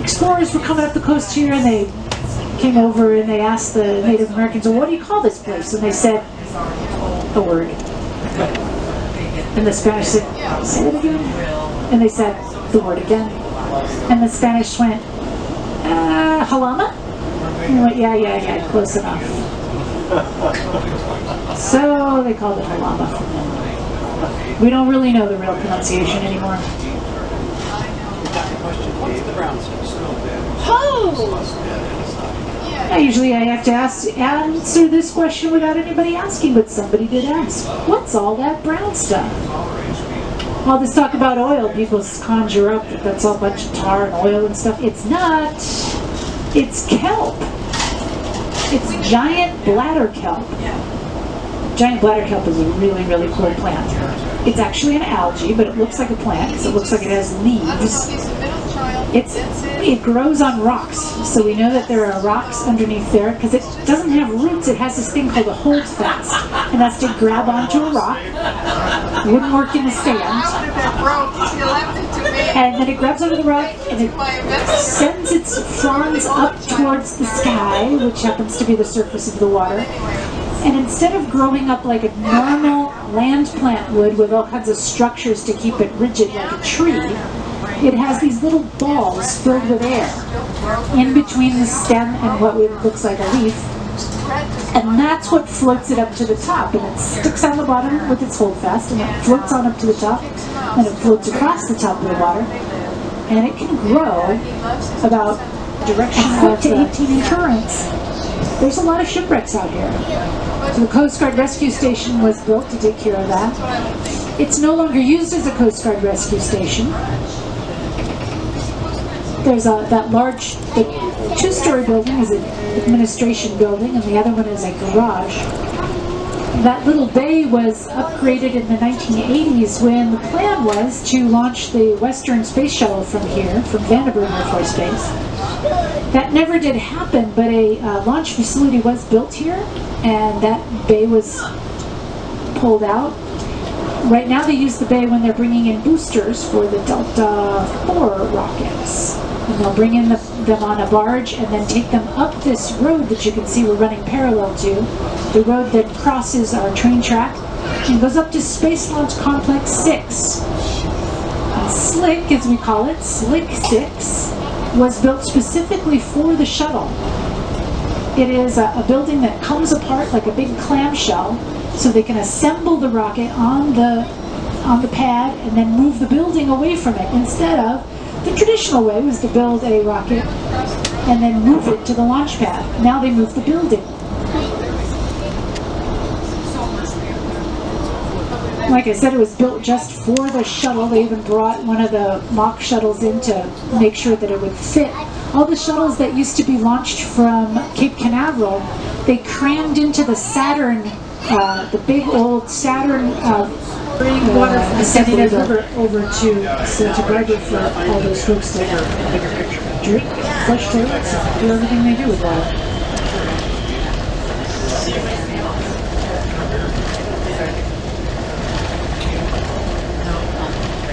explorers were coming up the coast here, and they came over and they asked the Native Americans, well, what do you call this place? And they said, a word. And the Spanish said, say it again. And they said, the word again. And the Spanish went, Halama? And they went, yeah, close enough. So they called it Halama. We don't really know the real pronunciation anymore. Oh! Usually I have to answer this question without anybody asking, but somebody did ask. What's all that brown stuff? All this talk about oil, people conjure up that that's all a bunch of tar and oil and stuff. It's not. It's kelp. It's giant bladder kelp. Giant bladder kelp is a really, really cool plant. It's actually an algae, but it looks like a plant because it looks like it has leaves. It grows on rocks, so we know that there are rocks underneath there because it doesn't have roots. It has this thing called a holdfast, and that's to grab onto a rock. It wouldn't work in the sand. And then it grabs onto the rock and it sends its fronds up towards the sky, which happens to be the surface of the water. And instead of growing up like a normal land plant would with all kinds of structures to keep it rigid like a tree, it has these little balls filled with air in between the stem and what looks like a leaf. And that's what floats it up to the top. And it sticks on the bottom with its holdfast, and it floats on up to the top, and it floats across the top of the water. And it can grow about a foot to 18 currents. There's a lot of shipwrecks out here. So the Coast Guard Rescue Station was built to take care of that. It's no longer used as a Coast Guard Rescue Station. There's that large, the two-story building is an administration building, and the other one is a garage. That little bay was upgraded in the 1980s when the plan was to launch the Western Space Shuttle from here, from Vandenberg Air Force Base. That never did happen, but a launch facility was built here, and that bay was pulled out. Right now they use the bay when they're bringing in boosters for the Delta IV rockets. And they'll bring in them on a barge and then take them up this road that you can see we're running parallel to. The road that crosses our train track and goes up to Space Launch Complex 6. And SLIC, as we call it, SLIC 6, was built specifically for the shuttle. It is a building that comes apart like a big clamshell, so they can assemble the rocket on the pad and then move the building away from it, instead of the traditional way was to build a rocket and then move it to the launch pad. Now they move the building. Like I said, it was built just for the shuttle. They even brought one of the mock shuttles in to make sure that it would fit. All the shuttles that used to be launched from Cape Canaveral, they crammed into the Saturn, the big old Saturn bring water from the Sanitary River over to Santa Barbara for all those folks to drink, flush toilets, do everything they do with water.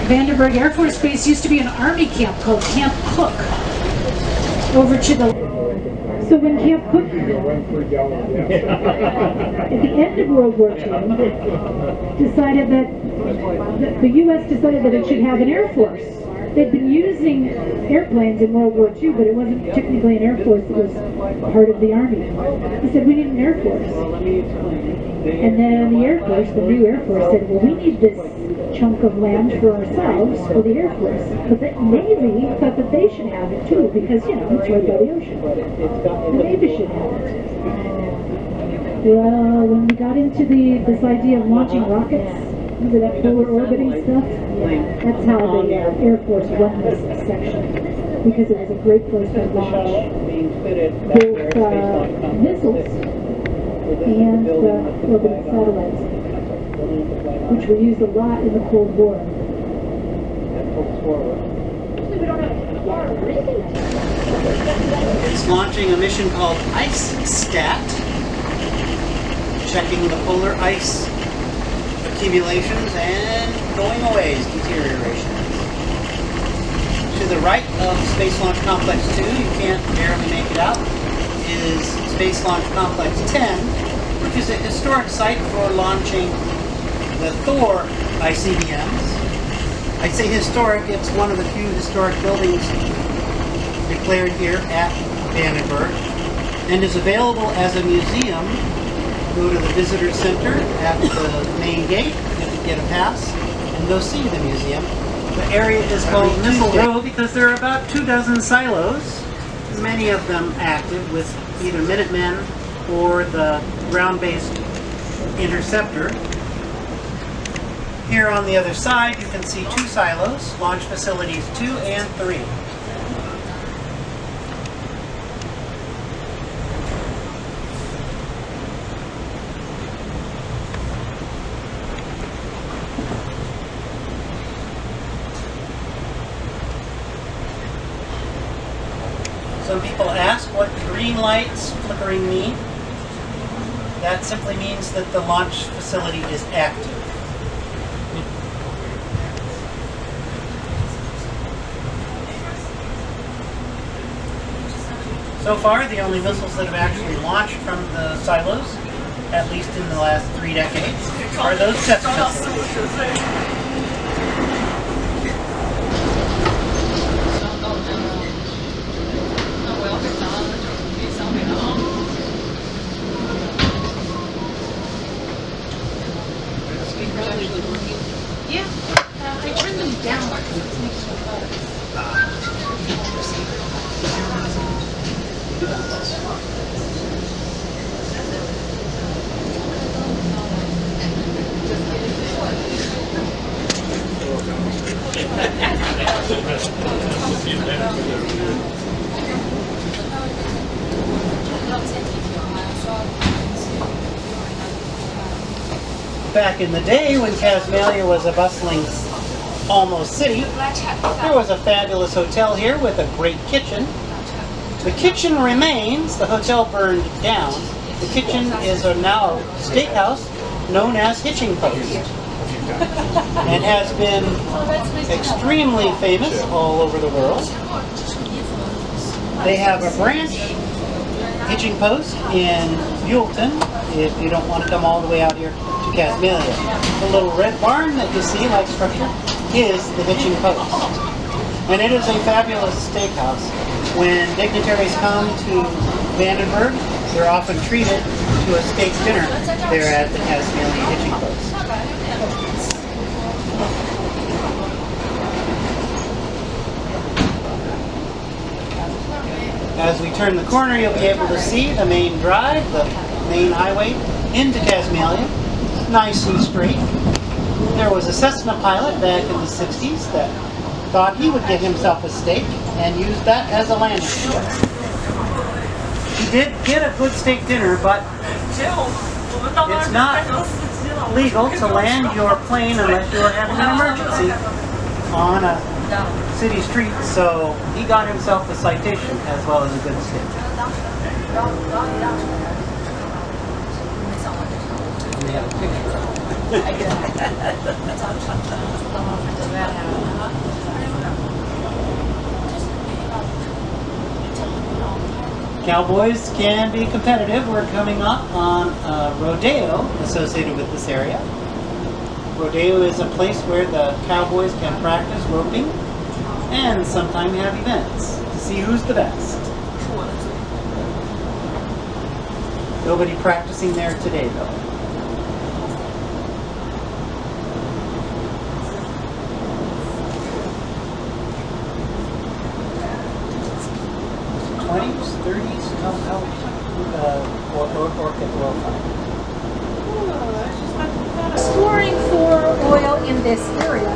Vandenberg Air Force Base used to be an Army camp called Camp Cook. Over to the... So when Camp Cook, at the end of World War II, decided that the U.S. decided that it should have an Air Force. They'd been using airplanes in World War II, but it wasn't technically an Air Force, it was part of the Army. He said, we need an Air Force. And then the Air Force, the new Air Force, said, well, we need this chunk of land for ourselves, for the Air Force. But the Navy thought that they should have it too, because, you know, it's right by the ocean. The Navy should have it. Well, when we got into this idea of launching rockets, remember that polar orbiting stuff? That's how the Air Force run this section, because it was a great place to launch both missiles and orbiting satellites, which were used a lot in the Cold War.
It's launching a mission called Ice Stat, checking the polar ice accumulations and going away, deterioration. To the right of Space Launch Complex 2, you can't barely make it out, is Space Launch Complex 10, which is a historic site for launching the Thor ICBMs. I say historic, it's one of the few historic buildings declared here at Vandenberg, and is available as a museum. Go to the visitor center at the main gate, you can get a pass, and go see the museum. The area is called Missile Row because there are about 24 silos, many of them active with either Minutemen or the ground-based interceptor. Here on the other side you can see 2 silos, launch facilities 2 and 3. Some people ask what green lights flickering mean. That simply means that the launch facility is active. So far, the only missiles that have actually launched from the silos, at least in the last 3 decades, are those test missiles. Back in the day when Casmalia was a bustling almost city, there was a fabulous hotel here with a great kitchen. The kitchen remains, the hotel burned down. The kitchen is now a steakhouse known as Hitching Post and has been extremely famous all over the world. They have a branch, Hitching Post, in Buellton, if you don't want to come all the way out here to Casmalia. The little red barn that you see, like structure, is the Hitching Post. And it is a fabulous steakhouse. When dignitaries come to Vandenberg, they're often treated to a steak dinner there at the Casmalia Hitching Post. As we turn the corner, you'll be able to see the main drive, the main highway into Casmalia, nice and straight. There was a Cessna pilot back in the 60s that thought he would get himself a steak and use that as a landing strip. He did get a good steak dinner, but it's not legal to land your plane unless you're having an emergency on a city street, so he got himself a citation as well as a good steak. We have a picture of Cowboys can be competitive. We're coming up on a rodeo associated with this area. Rodeo is a place where the cowboys can practice roping and sometimes have events to see who's the best. Nobody practicing there today though.
Exploring for oil in this area.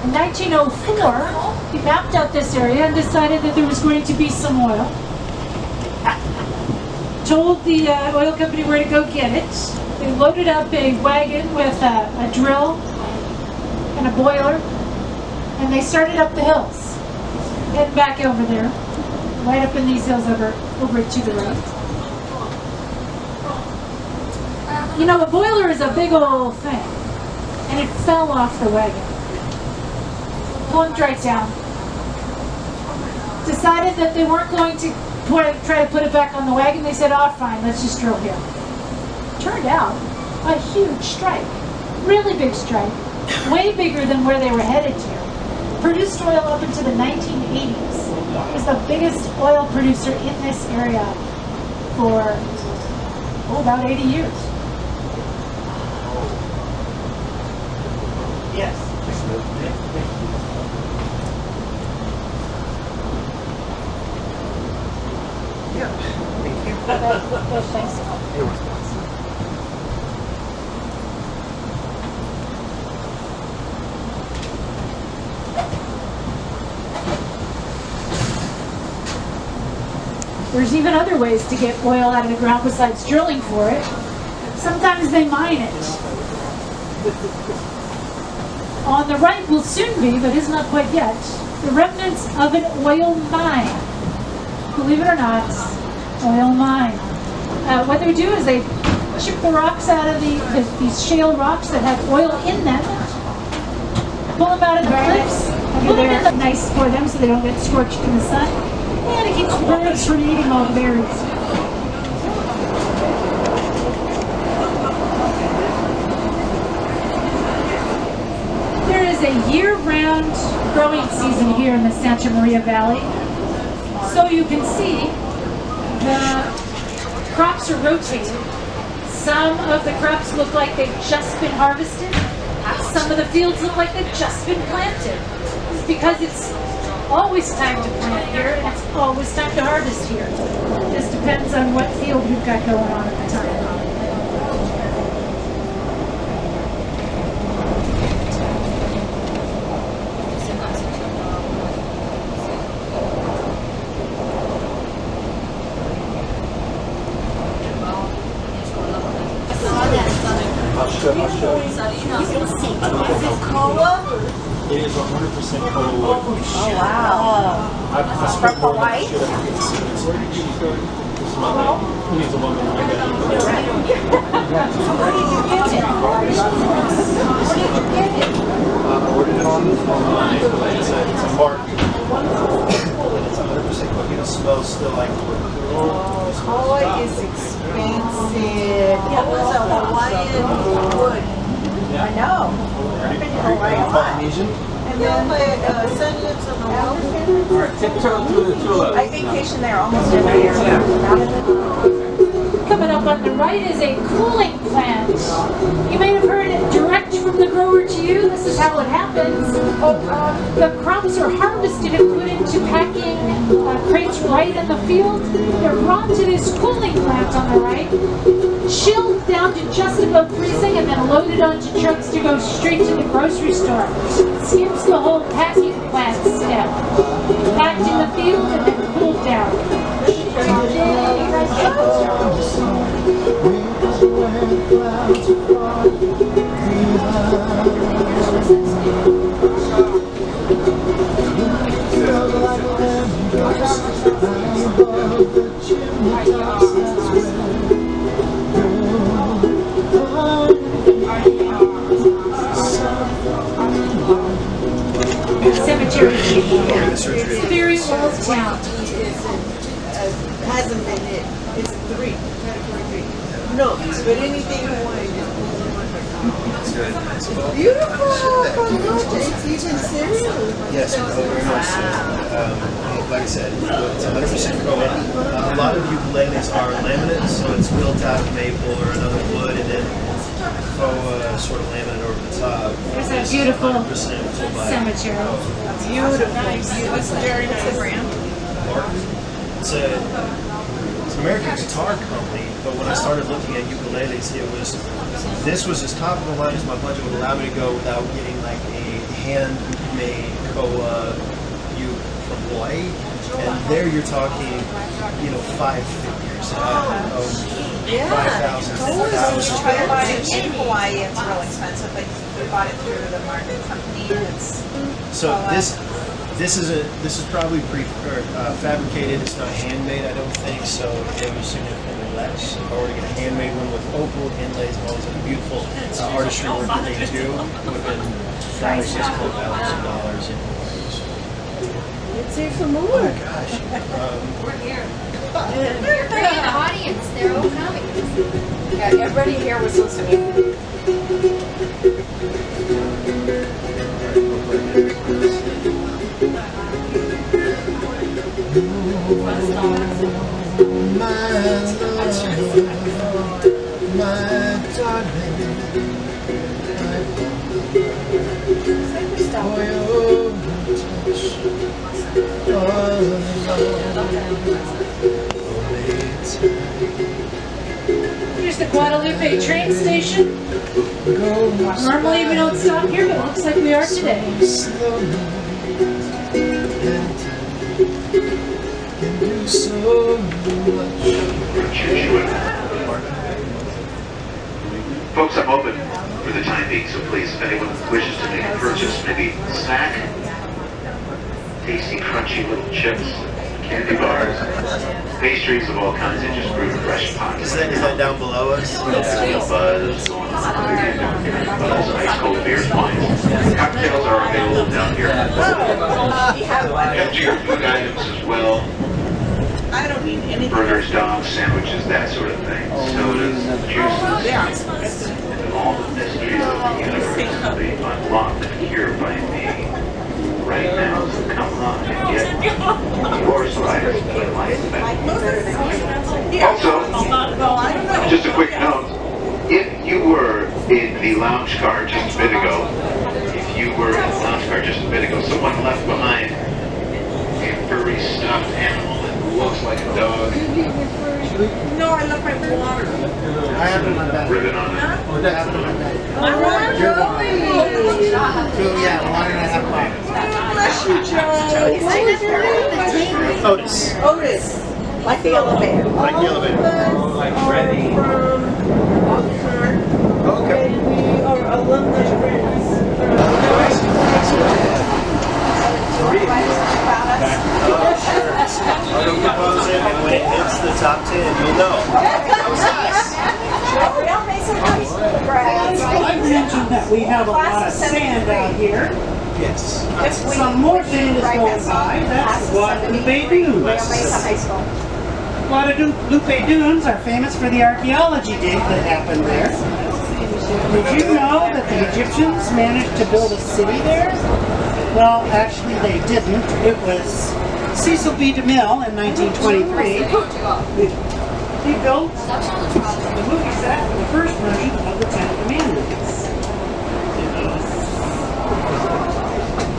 In 1904, he mapped out this area and decided that there was going to be some oil. Told the oil company where to go get it. They loaded up a wagon with a drill and a boiler, and they started up the hills, heading back over there, right up in these hills over to the right. You know, a boiler is a big old thing, and it fell off the wagon. Plunked right down. Decided that they weren't going to try to put it back on the wagon. They said, oh fine, let's just drill here. Turned out a huge strike, really big strike, way bigger than where they were headed to. Produced oil up into the 1980s. It was the biggest oil producer in this area for about 80 years.
Yes.
There's even other ways to get oil out of the ground besides drilling for it. Sometimes they mine it. On the right will soon be, but is not quite yet, the remnants of an oil mine. Believe it or not, oil mine. What they do is they chip the rocks out of these shale rocks that have oil in them, pull them out of the cliffs, put them in the nice for them so they don't get scorched in the sun, and it keeps birds from eating all the berries. There is a year-round growing season here in the Santa Maria Valley. So you can see the crops are rotating. Some of the crops look like they've just been harvested. Some of the fields look like they've just been planted. It's because it's always time to plant here, and it's always time to harvest here. It just depends on what field you've got going on at the time.
It is 100% cola.
Oh, wow.
I spent more than I should have. Where did you go? He's a woman.
Where did you get it?
I ordered it online. It's a mark. It's 100% cola. It smells still like
Cola is expensive. It was a Hawaiian wood.
I know.
Polynesian.
And then the sun lives on the water.
Alright, tiptoe through the tulips.
I vacation there almost every year.
Coming up on the right is a cooling plant. You may have heard it direct from the grower to you. This is how it happens. The crops are harvested and put into packing crates right in the field. They're brought to this cooling plant on the right, chilled down to just above freezing, and then loaded onto trucks to go straight to the grocery store. Skips the whole packing plant step. Packed in the field and then cooled down. Cemetery. Very old town.
Hasn't been it. It's a 3, category 3. No, but anything Hawaiian is beautiful. It's even cereal.
Yes, very much so. Like I said, it's 100% cola. A lot of ukuleles are laminate, so it's built out of maple or another wood, and then koa sort of laminate over the top.
There's a beautiful
100% full body.
cemetery.
Beautiful. What's the very nice brand?
It's an American guitar company, but when I started looking at ukuleles, this was as top of the line as my budget would allow me to go without getting like a handmade koa uke from Hawaii. And there you're talking, 5 figures.
Yeah.
5,000, 10,000.
Try to buy it in Hawaii, it's real expensive, but we bought it through the market company, and it's
So this is probably fabricated. It's not handmade, I don't think. So it was significantly less. If I were to get a handmade one with opal inlays and all this beautiful artistry work that they do, it would have been $5,000-$6,000.
Let's hear some more.
Oh my gosh.
We're here. We're bringing the audience. They're all coming.
yeah, everybody here was listening.
Here's the Guadalupe train station. Normally we don't stop here, but it looks like we are today.
Folks, I'm open for the time being, so please, if anyone wishes to make a purchase, maybe a snack, tasty, crunchy little chips, candy bars, pastries of all kinds, and just brewed fresh pockets.
Is that down below us?
Buzz, but also ice cold beers, wines. Cocktails are available down here. Empty food items as well.
I don't need anything.
Burgers, dogs, sandwiches, that sort of thing. Sodas, juices, and all the mysteries of the universe will be unlocked here by me right now. So come on and get your slice of life back. Also, just a quick note, if you were in the lounge car just a bit ago, someone left behind furry stuffed animal that looks like a dog.
No, I left my water.
I have it in my bag.
Ribbon on it.
I have it in my bag.
My water?
So yeah, 1.5 pounds.
Bless you, Joe.
Otis.
Otis, like the elevator.
Like the elevator.
Like Freddy.
Okay.
And we are alumni friends.
And when it hits the top 10, you'll know.
We all made some high school grads.
I mentioned that we have a lot of sand out here.
Yes.
Some more sand is going by. That's Guadalupe Dunes. Guadalupe Dunes are famous for the archaeology dig that happened there. Did you know that the Egyptians managed to build a city there? Well, actually they didn't. It was Cecil B. DeMille in 1923. He built the movie set for the first version of the Ten Commandments.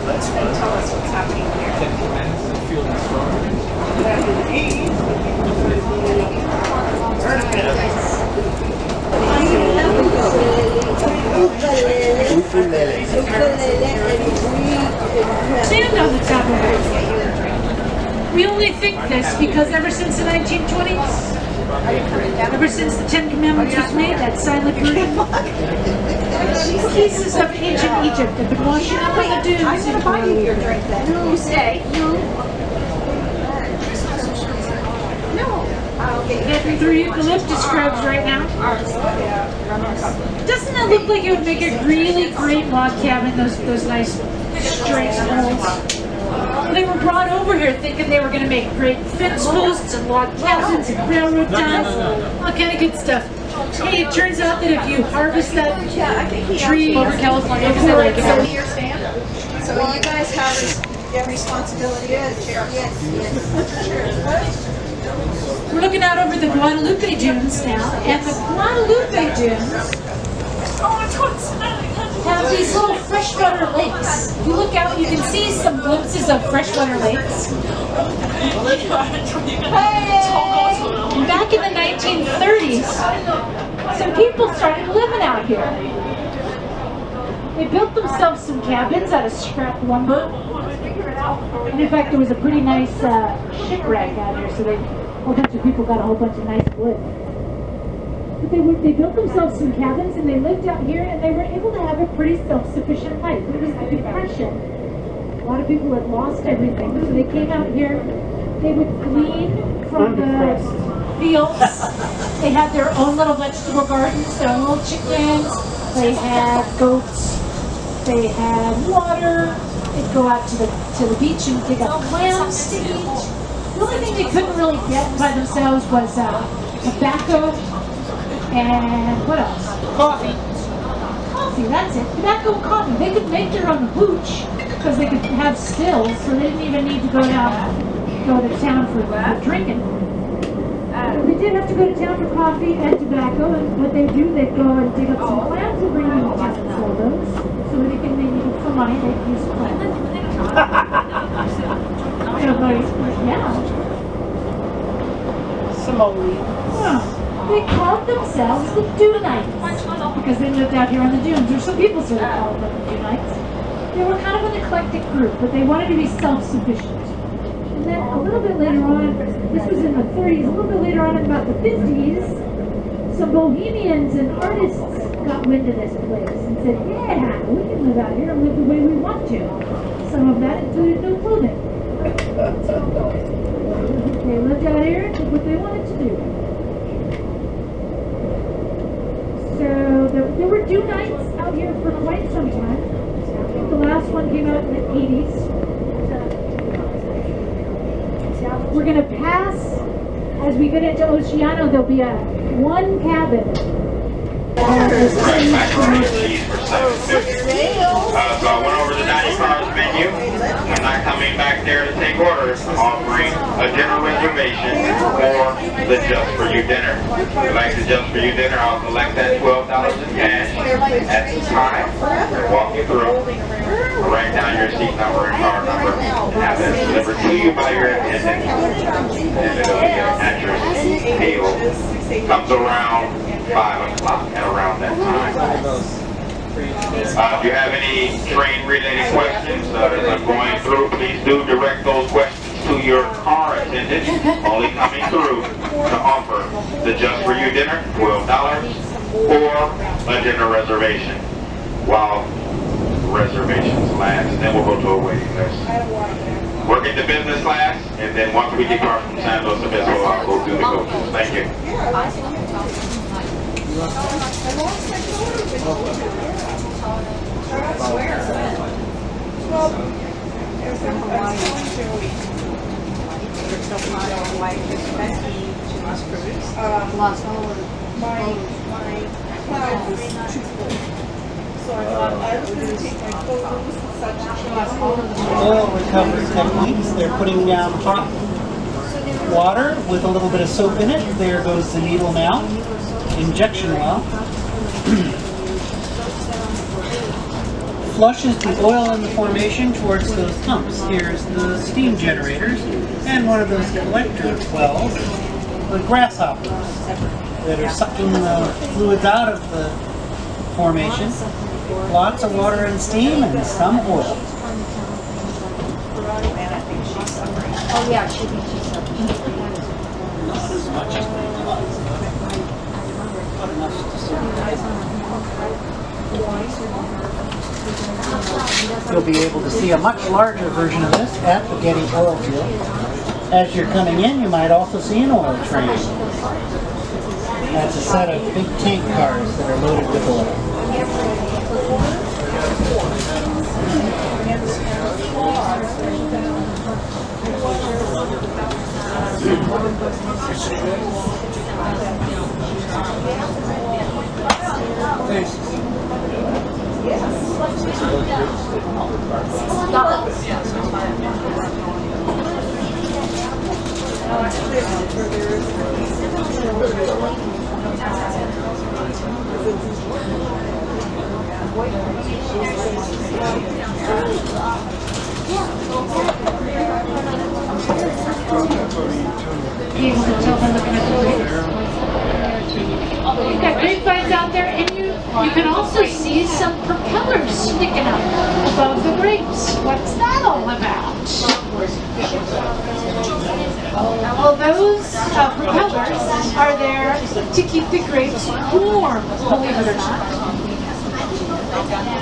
That's fun.
Tell us what's happening here.
Back in the 80s,
Sand on the top of it. We only think this because ever since the 1920s, ever since the Ten Commandments was made, that silent version, pieces of ancient Egypt have been washing up on the dunes.
I'm going to buy you your drink then. You stay.
Getting through eucalyptus scrubs right now. Doesn't it look like it would make a really great log cabin, those nice straight holes? They were brought over here thinking they were going to make great fence posts and log cabins and railroad ties, all kind of good stuff. Hey, it turns out that if you harvest that tree over California, because I like it.
So you guys have responsibility as chair. Yes.
We're looking out over the Guadalupe Dunes now, and the Guadalupe Dunes have these little freshwater lakes. If you look out, you can see some glimpses of freshwater lakes. And back in the 1930s, some people started living out here. They built themselves some cabins out of scrap lumber. And in fact, there was a pretty nice shipwreck out here, so a whole bunch of people got a whole bunch of nice wood. But they built themselves some cabins and they lived out here and they were able to have a pretty self-sufficient life. It was the Depression. A lot of people had lost everything, so they came out here. They would glean from the fields. They had their own little vegetable gardens, their own little chickens. They had goats. They had water. They'd go out to the beach and dig up clams to eat. The only thing they couldn't really get by themselves was tobacco and what else?
Coffee.
Coffee, that's it. Tobacco and coffee. They could make their own hooch because they could have stills, so they didn't even need to go to town for drinking. They did have to go to town for coffee and tobacco, and what they do, they'd go and dig up some clams and bring them to town and sell those. So they can maybe for money, they can use clams. Yeah.
Simoleons.
Yeah. They called themselves the Dunites because they lived out here on the dunes, or some people sort of called them the Dunites. They were kind of an eclectic group, but they wanted to be self-sufficient. And then a little bit later on, this was in the 30s, a little bit later on in about the 50s, some bohemians and artists got wind of this place and said, yeah, we can live out here and live the way we want to. Some of that included no clothing. They lived out here and did what they wanted to do. So there were Dunites out here for quite some time. I think the last one came out in the 80s. We're going to pass, as we get into Oceano, there'll be one cabin
Right, macaroni and cheese for $7.50. So I went over the dining car's menu. I'm not coming back there to take orders. I'm offering a dinner reservation or the Just For You dinner. If you like the Just For You dinner, I'll collect that $12 in cash at the time and walk you through. Write down your seat number and car number and have that delivered to you by your attendant. And it'll be at your table. Comes around 5 o'clock and around that time. If you have any train-related questions as I'm going through, please do direct those questions to your car attendant, only coming through to offer the Just For You dinner, $12, or a dinner reservation while reservations last. Then we'll go to a waiting list. Working the business class, and then once we depart from San Luis Obispo, I'll go through the coaches. Thank you.
Oil recovery techniques. They're putting down hot water with a little bit of soap in it. There goes the needle now. Injection well. Flushes the oil in the formation towards those pumps. Here's the steam generators and one of those collector wells, the grasshoppers that are sucking the fluids out of the formation. Lots of water and steam and some oil.
Oh yeah, she thinks she's suffering.
Not as much as we love. Not enough to survive. You'll be able to see a much larger version of this at the Getty oil field. As you're coming in, you might also see an oil train. That's a set of big tank cars that are loaded with oil.
You've got grapevines out there, and you can also see some propellers sticking up above the grapes. What's that all about? Well, those propellers are there to keep the grapes warm, believe it or not.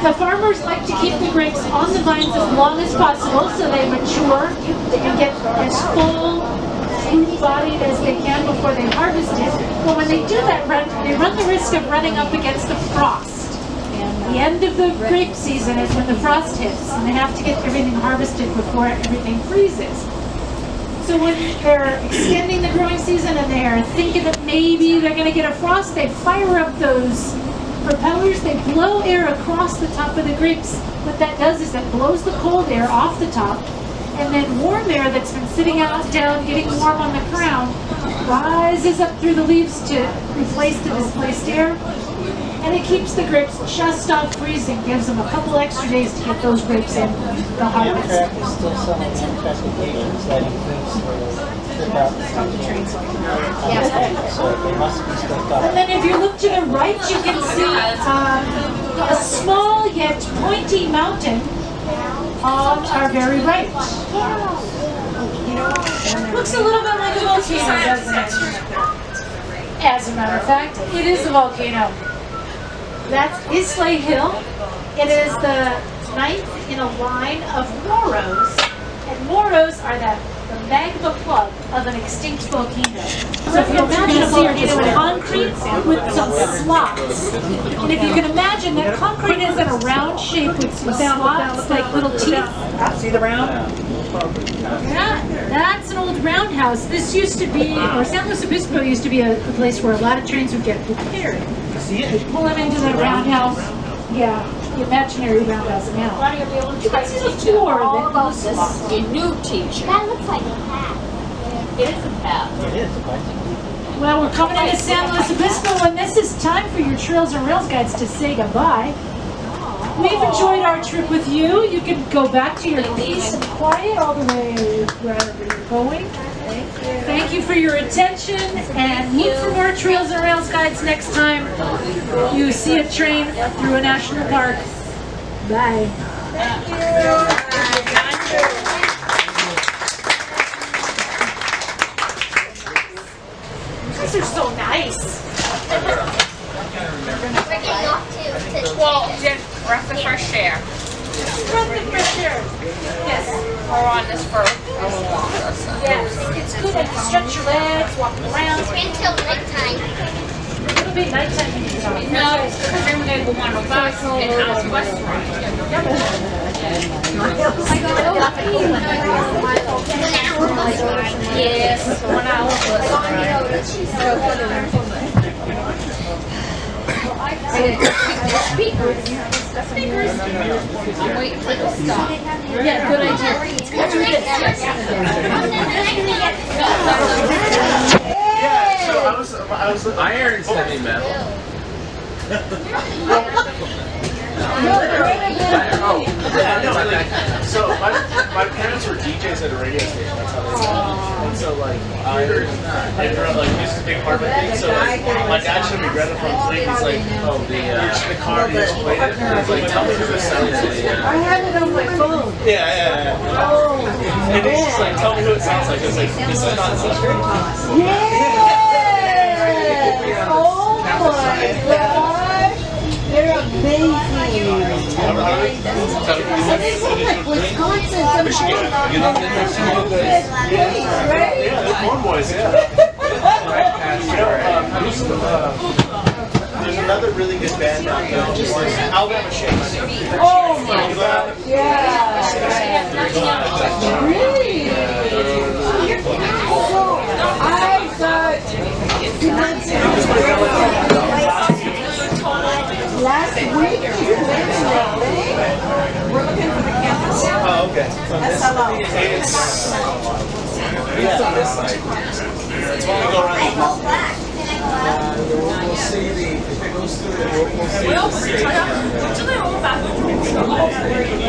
The farmers like to keep the grapes on the vines as long as possible so they mature and get as full fruit-bodied as they can before they harvest it. But when they do that, they run the risk of running up against the frost. The end of the grape season is when the frost hits, and they have to get everything harvested before everything freezes. So when they're extending the growing season and they're thinking that maybe they're going to get a frost, they fire up those propellers, they blow air across the top of the grapes. What that does is it blows the cold air off the top, and then warm air that's been sitting out down, getting warm on the crown, rises up through the leaves to replace the displaced air, and it keeps the grapes just off freezing, gives them a couple extra days to get those grapes in the harvest.
Amtrak is still selling Amtrak occasions that includes the trip out the trains. So they must be still got.
And then if you look to the right, you can see a small yet pointy mountain on our very right. Looks a little bit like a volcano, doesn't it? As a matter of fact, it is a volcano. That's Islay Hill. It is the 9th in a line of Moros. And Moros are the magma plug of an extinct volcano. So if you imagine a volcano in concrete with some slots, and if you can imagine that concrete is in a round shape with some slots like little teeth.
See the round?
Yeah, that's an old roundhouse. This used to be, or San Luis Obispo used to be a place where a lot of trains would get repaired. Pull him into the roundhouse. Yeah, the imaginary roundhouse now.
Try to teach you all about this. Your new teacher. That looks like a hat. It is a hat.
It is.
Well, we're coming into San Luis Obispo, and this is time for your Trails and Rails guides to say goodbye. We've enjoyed our trip with you. You can go back to your peace and quiet all the way wherever you're going. Thank you for your attention, and look for more Trails and Rails guides next time you see a train through a national park. Bye.
Thank you.
These are so nice.
Well, just breath of fresh air.
Breath of fresh air. Yes.
We're on this for a little longer. So.
Yes. It's good to stretch your legs, walk around.
Until nighttime.
It'll be nighttime when you get out.
No, because then we're going to go on a bus and out west ride. Yes, 1 hour Speakers. I'm waiting for the stop.
Yeah, good idea. It's good to get
Yeah, so I was
Iron's heavy metal.
Yeah, no, like, so my parents were DJs at a radio station. That's how they met. And so like I grew up like music's a big part of my thing. So like my dad showed me Greta from Fleet. He's like, oh, you're just in the car, you just played it. And he's like, tell me who this sounds like.
I have it on my phone.
Yeah.
Oh.
And he's just like, tell me who it sounds like. It's like, this is not such great.
Yeah. Oh my gosh. They're amazing. Wisconsin.
Michigan. You know,
Yeah, they're corn boys, yeah. There's another really good band out there, Alabama Shakes.
Oh my god. Yeah. Really? I thought last week you mentioned that.
We're looking for the campus.
Oh, okay.
It's on this side.
It's when we go around.
We'll see if it goes through, we'll see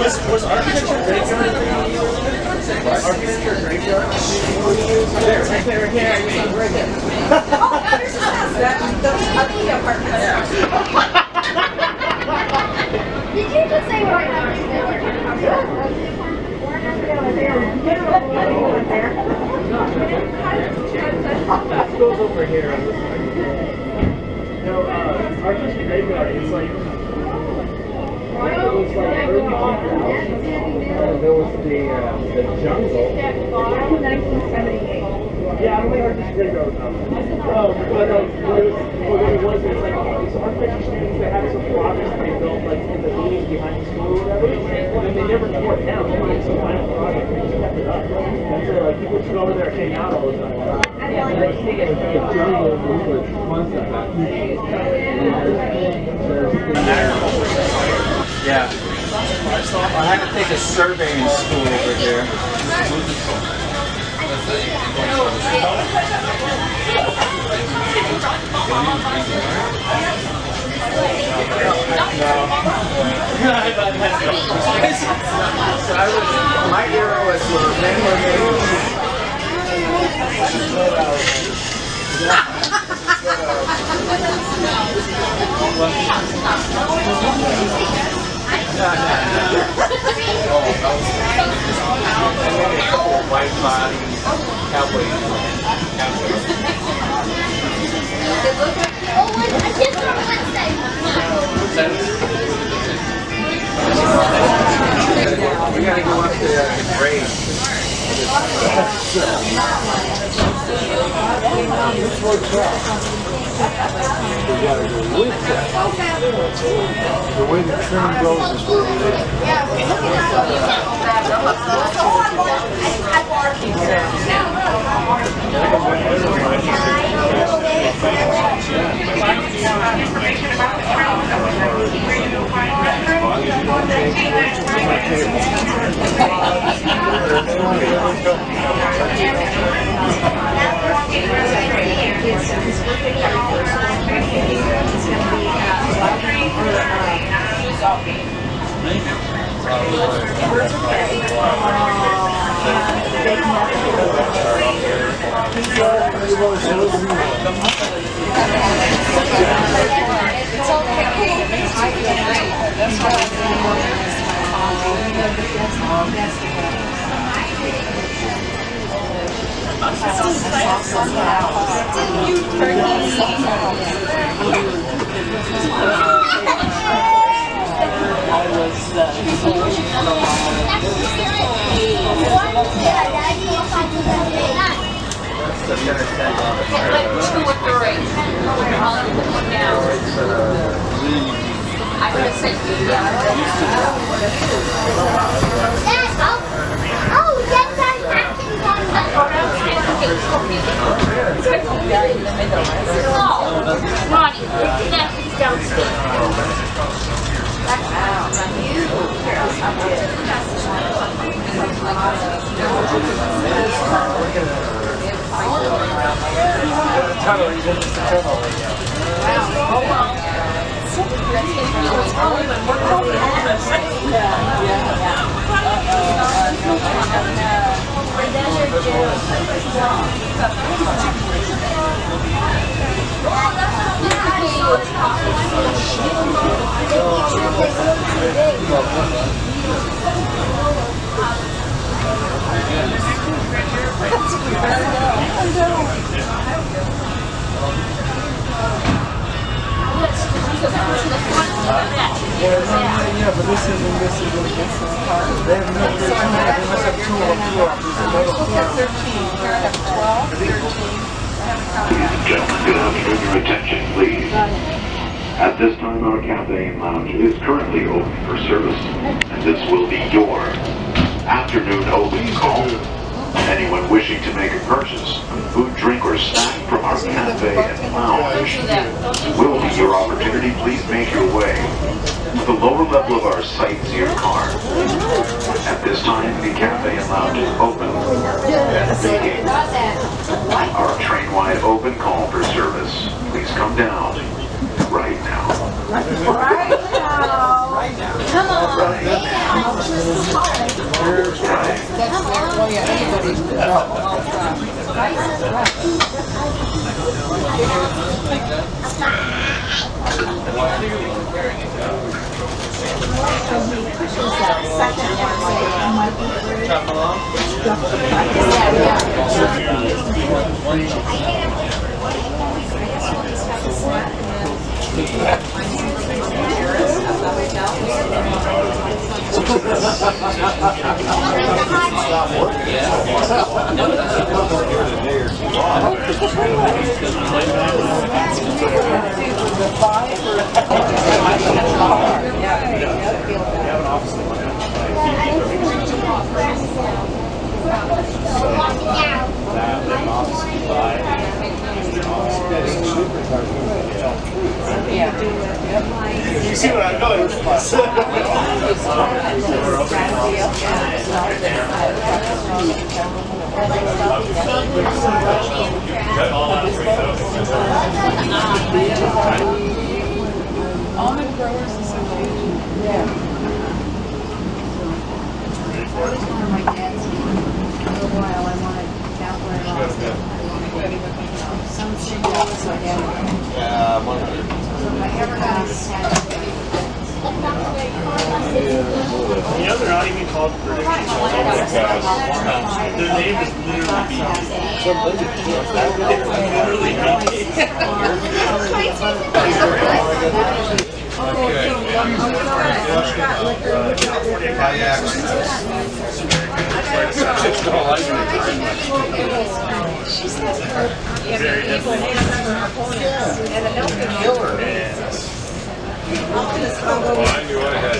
Was architecture graveyard? Architecture graveyard? There, right there, here. Right there.
Those ugly apartments.
Did you just say we're not
It goes over here. No, architecture graveyard, it's like... It was like early 2000s. There was the jungle.
1978.
Yeah, I don't think architecture graveyard was out. But what it was, it's like these architecture students that had some projects that they built like in the buildings behind the school or whatever, and they never tore it down. They made some final project, they just kept it up. And so like people would go over there and hang out all the time. The jungle movement concept. Yeah. I had to take a surveying school over here. My era was white body, cowboy. We gotta go up to the grade. We gotta go with that. The way the train goes is where we live.
Information about
At this time, our cafe and lounge is currently open for service, and this will be your afternoon open call. Anyone wishing to make a purchase of food, drink, or snack from our cafe and lounge will be your opportunity. Please make your way to the lower level of our sightseer car. At this time, the cafe and lounge is open and making our train-wide open call for service. Please come down right now.
Right now.
Right now.
Come on.
Right now.
Oh yeah, anybody's
You see what I'm going
Almond Growers Association. Yeah. That was one of my dad's for a while. I wanted that where I lost it. Some singles, so I had
Yeah, 100.
so if I ever got attached to it.
You know they're not even called British. Their name is literally
Well, I knew I had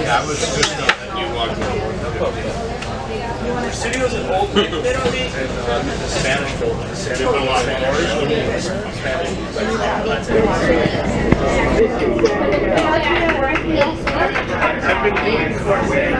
I was just on you walked
the studio's an old the Spanish building. They put a lot of I've been waiting for it.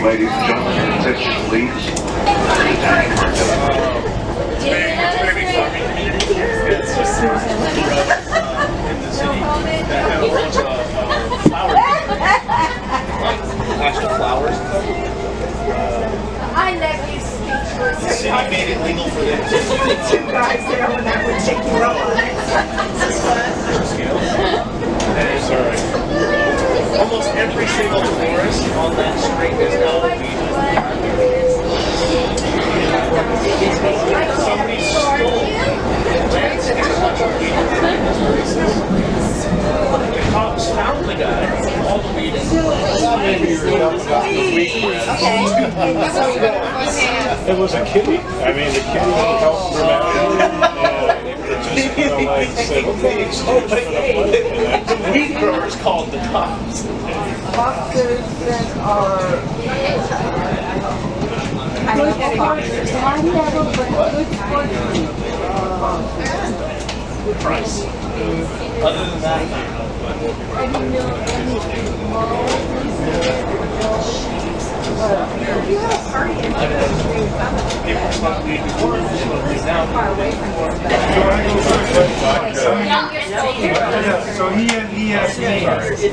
Ladies and gentlemen, attention please.
Flowers.
I love you, speechless.
The city made it legal for them to
two guys there when I would take you up on it.
Sorry. Almost every single florist on that street is now vegan. Somebody stole plants and a bunch of weed. The cops found the guy, all the weed.
It was a kitty. I mean, the kitty helped dramatically.
The weed growers called the cops.
Boxers that are good sports, high level, but good sports.
Good price. Other than that,
if you have a party and
So he asked me, and I asked you,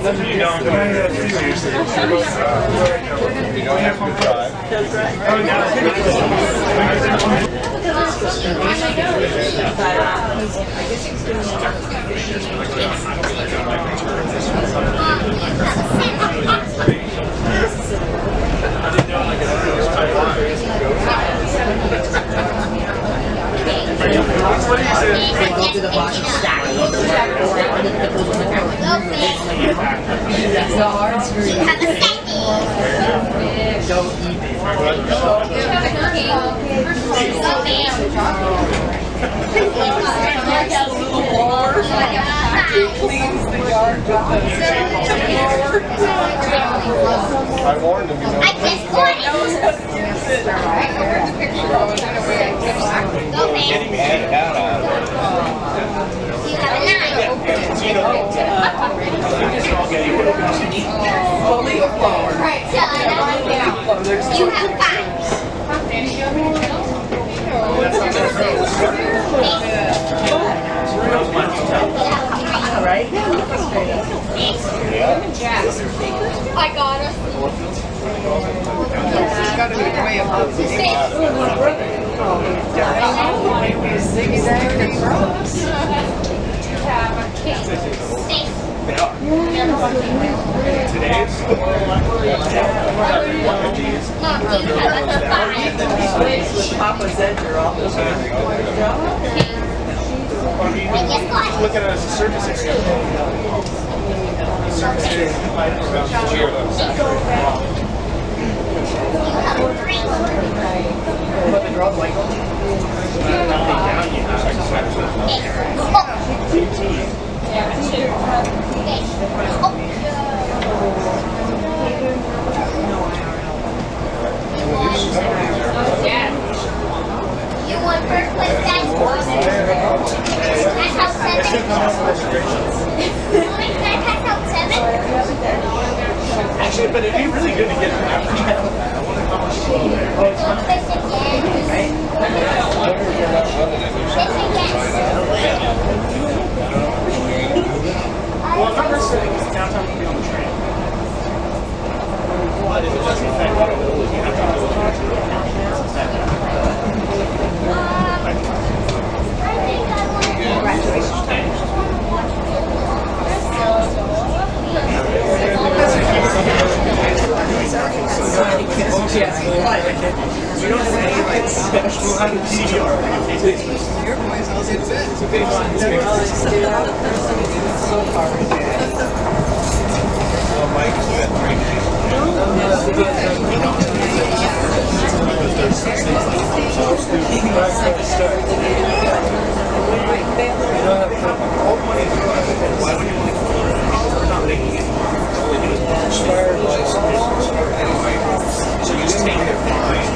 Go to the box and stack it. That's the hard screen. Don't eat it.
I warned him, you know.
I just warned him.
Getting me out of
You have a knife. You have five. Right? I got it.
There's got to be a way of zigzag across.
today's
With Papa Zedger all the time.
look at it as a surface area. Surface area divided around the
But the girl's like,
You want first place, guys? Can I help 7?
Actually, but it'd be really good to get an average. Well, if I'm listening, because downtown would be on the train. But if it doesn't affect what it will, you have to do it. We don't have any like special kind of TV or your voice all gets in. It's a big one.
so far
Oh, Mike is that Why would you want to we're not making it. Expired license. Anyway, so you just take their fine.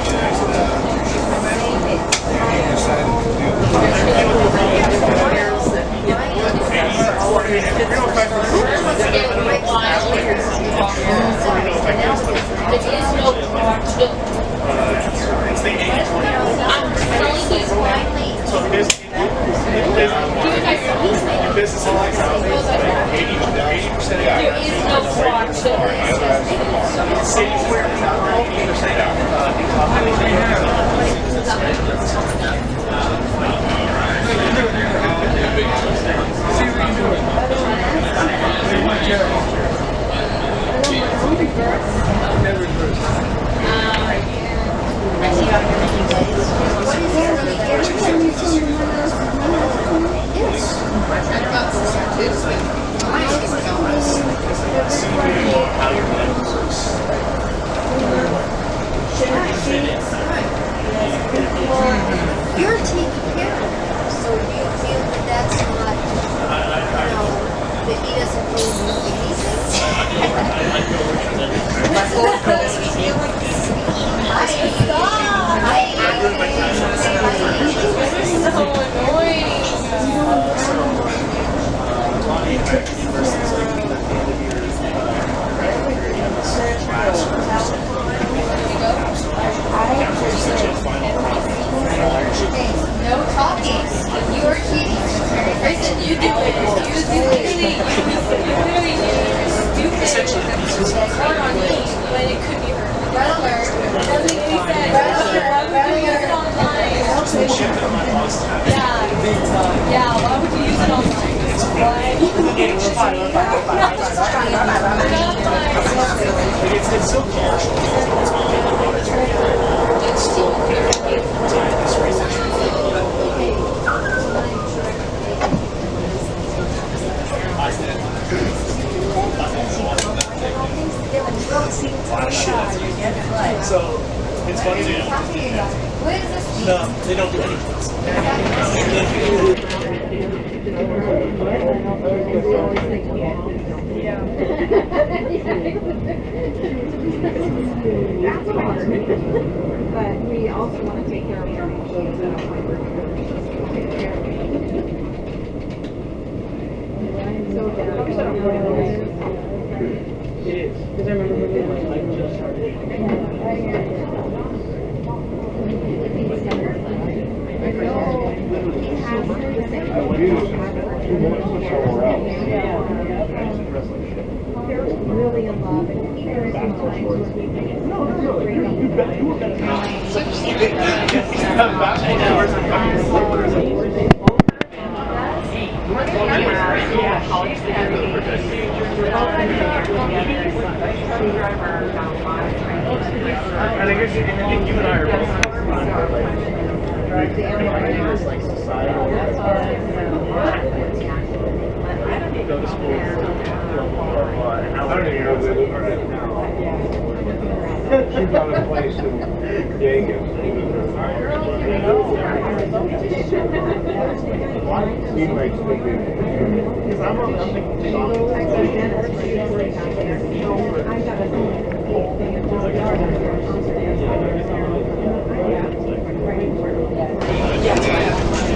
You're taking care of him, so do you feel that that's not, that he doesn't really know anything? No talking. You are cheating. Listen, you do it. You literally stupid. Hard on me when it could be her. Red alert. Doesn't make any sense. Red alert. Why would you use it online? Yeah, why would you use it online?
It's so commercial.
It's still
So it's funny.
What is this?
No, they don't do
That's hard. But we also want to take care of our machines that are
It is. Because I remember when I just started.
They're really in love, and there is some times where we think it's so great.
I think you and I are both. Like societal. Go to school. I don't even know where they live right now. She got a place in Vegas. He makes me do. Because I'm thinking.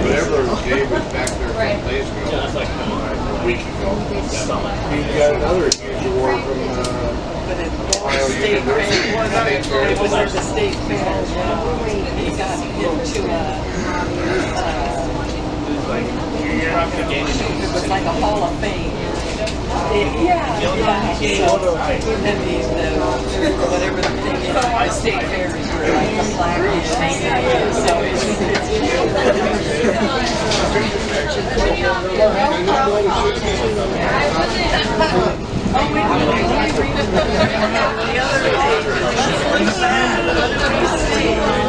Whatever David back there from days ago, like a week ago, he got another huge award from Ohio University.
There's a state fair. He got into it was like a Hall of Fame. Yeah. So, and whatever the thing is, the state fairs are like the flag thing. So it's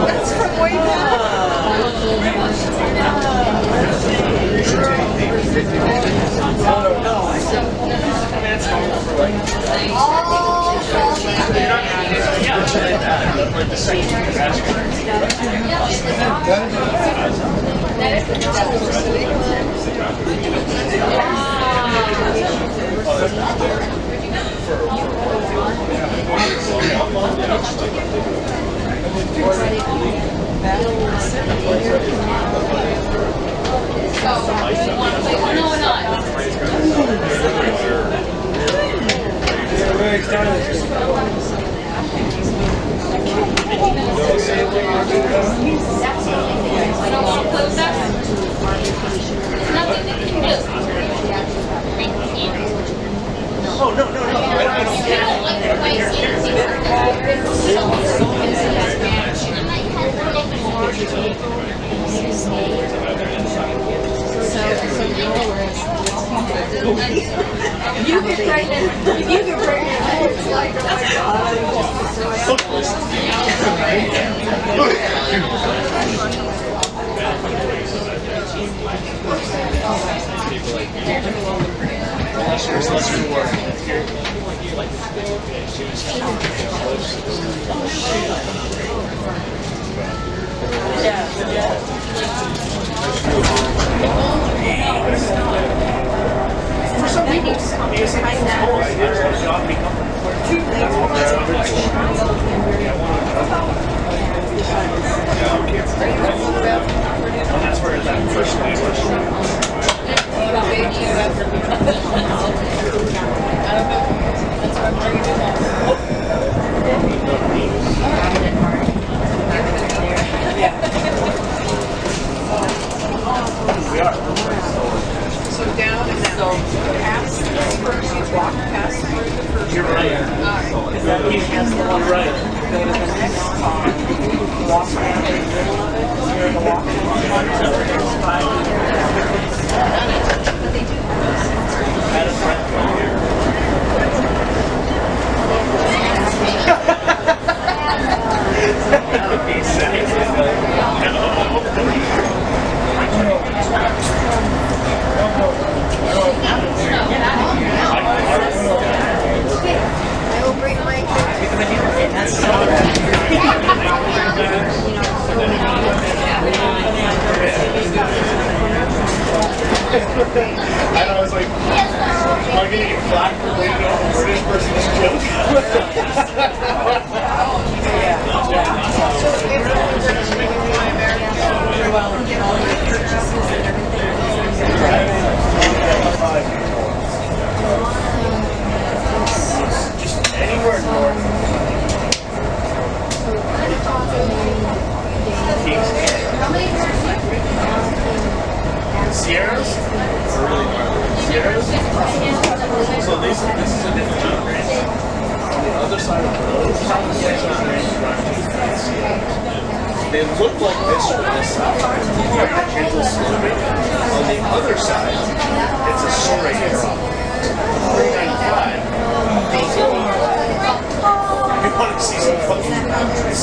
that's from way back.
Oh, no, no, no. I don't care.
If you get pregnant, it's like, oh my
For some people, I mean, it's like a whole idea of a job becoming and that's where that first we are.
So down and down. Past first, you walk past through the first.
You're right. You're right.
Go to the next car. Walk around in the middle of it. You're the walk
Had a friend come here. That would be sad.
I will bring my
I know, I was like, am I going to get flack for blaming it on the British person's joke?
So if British making my American very well and get all your purchases and everything.
Just anywhere north. Sierras? Sierras? So this is a different mountain range. On the other side of the road, they look like this from this side, like a gentle sloping. On the other side, it's a straight drop. 395. You want to see some fucking mountains.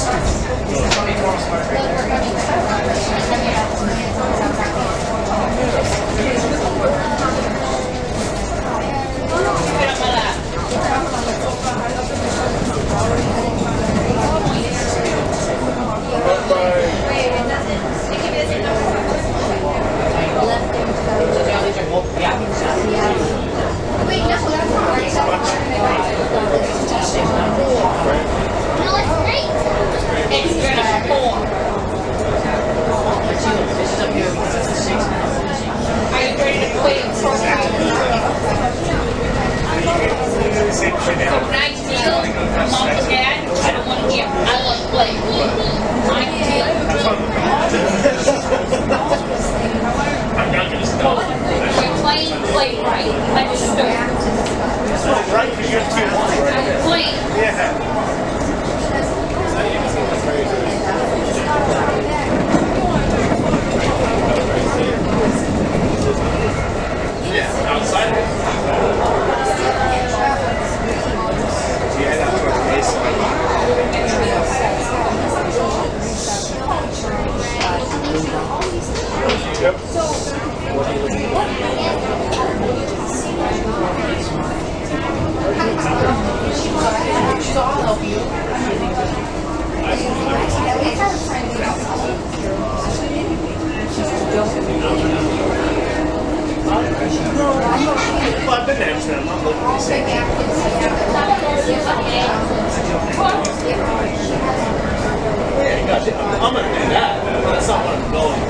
I'm gonna do that, but that's not what I'm going for.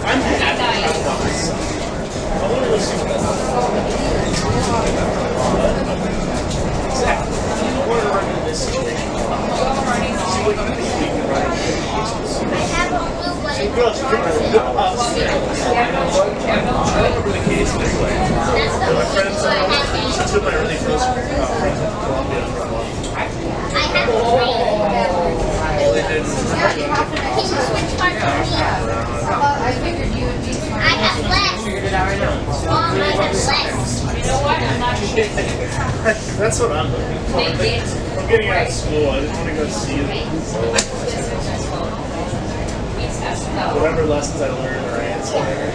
I'm happy about this. I want to go see what that's exactly. I want to run into this situation. See what you can run into. Some girls are going to That's what I'm looking for. I'm getting out of school. I just want to go see whatever lessons I learn or I inspire.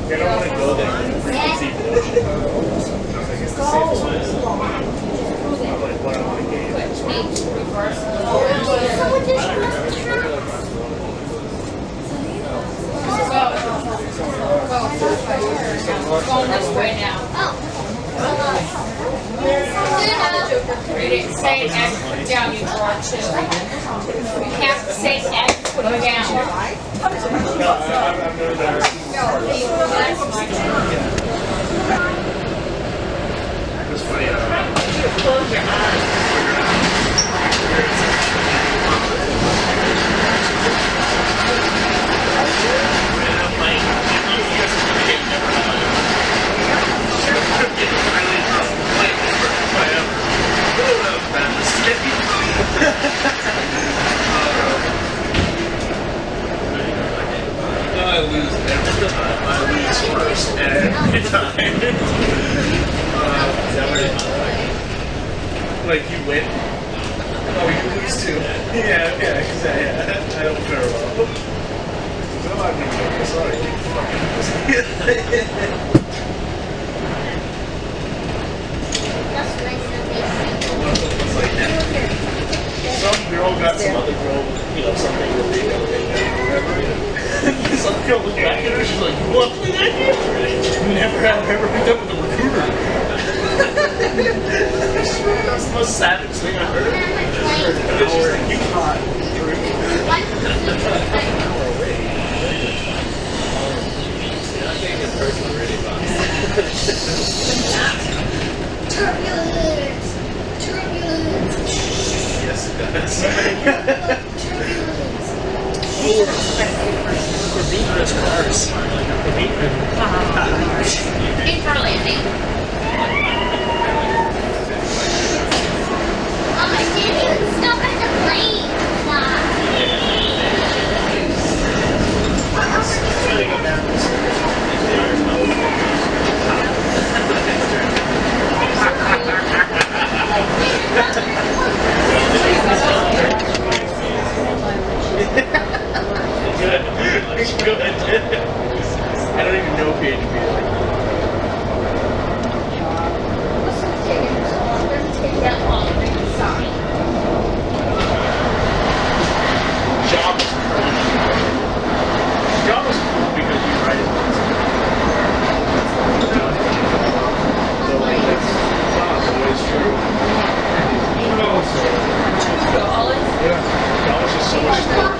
I don't want to go there in a frequency motion. Like it's the safest way. I'm like, what I want to gain.
Going this way now. Read it. Say it and put it down, you draw it too. You have to say it and put it down.
No, I've known that. It's funny.
Close your eyes.
I lose every time. I lose first every time. Like you win. Oh, you lose too. Yeah, because I don't fare well. No, I'm not going to sorry. It's like some girl got some other girl, something really whatever. Some girl looked back at her, she's like, you want to play that game? Never have ever picked up with a recruiter. That's the most savage thing I've heard. She's like, you can't.
Turbulence!
Yes, it does. Corbina's cars.
In for landing. Oh my goodness, stop at the plane!
Good. I don't even know PHP.
What's taking so long? It doesn't take that long to read the song.
Java's cool because you write it. So like that's not always true. Yeah. Java's just so much fun.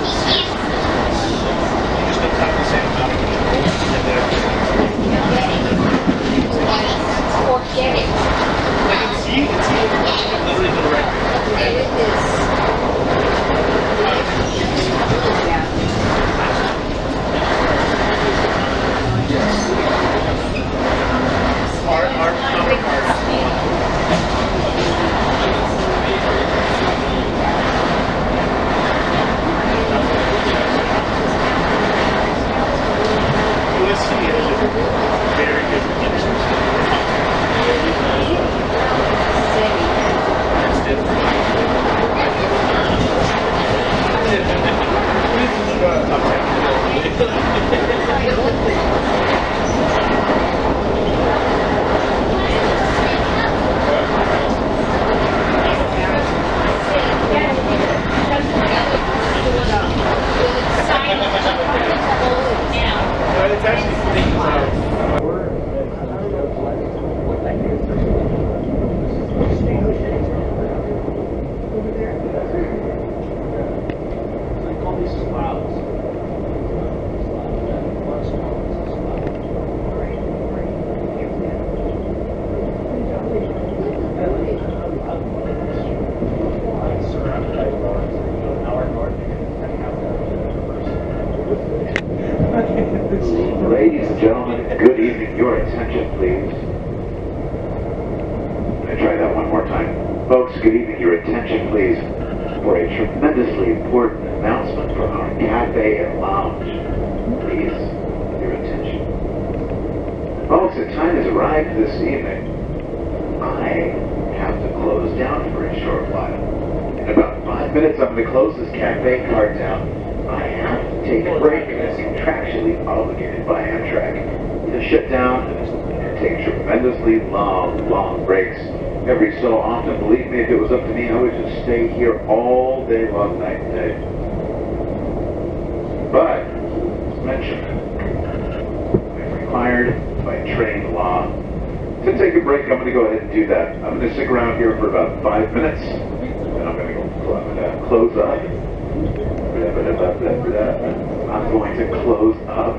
Forget it.
I can see it's literally the record.
Okay, it is.
Very good It's different. It's actually
Ladies and gentlemen, good evening. Your attention, please. Let me try that one more time. Folks, good evening. Your attention, please. for a tremendously important announcement from our cafe and lounge. Please, your attention. Folks, the time has arrived this evening. I have to close down for a short while. In about 5 minutes, I'm going to close this cafe car down. I have to take a break as contractually obligated by Amtrak to shut down and take tremendously long breaks. Every so often, believe me, if it was up to me, I would just stay here all day long, night and day. But, as mentioned, I'm required by train law to take a break. I'm going to go ahead and do that. I'm going to stick around here for about 5 minutes, and I'm going to close up. I'm going to close up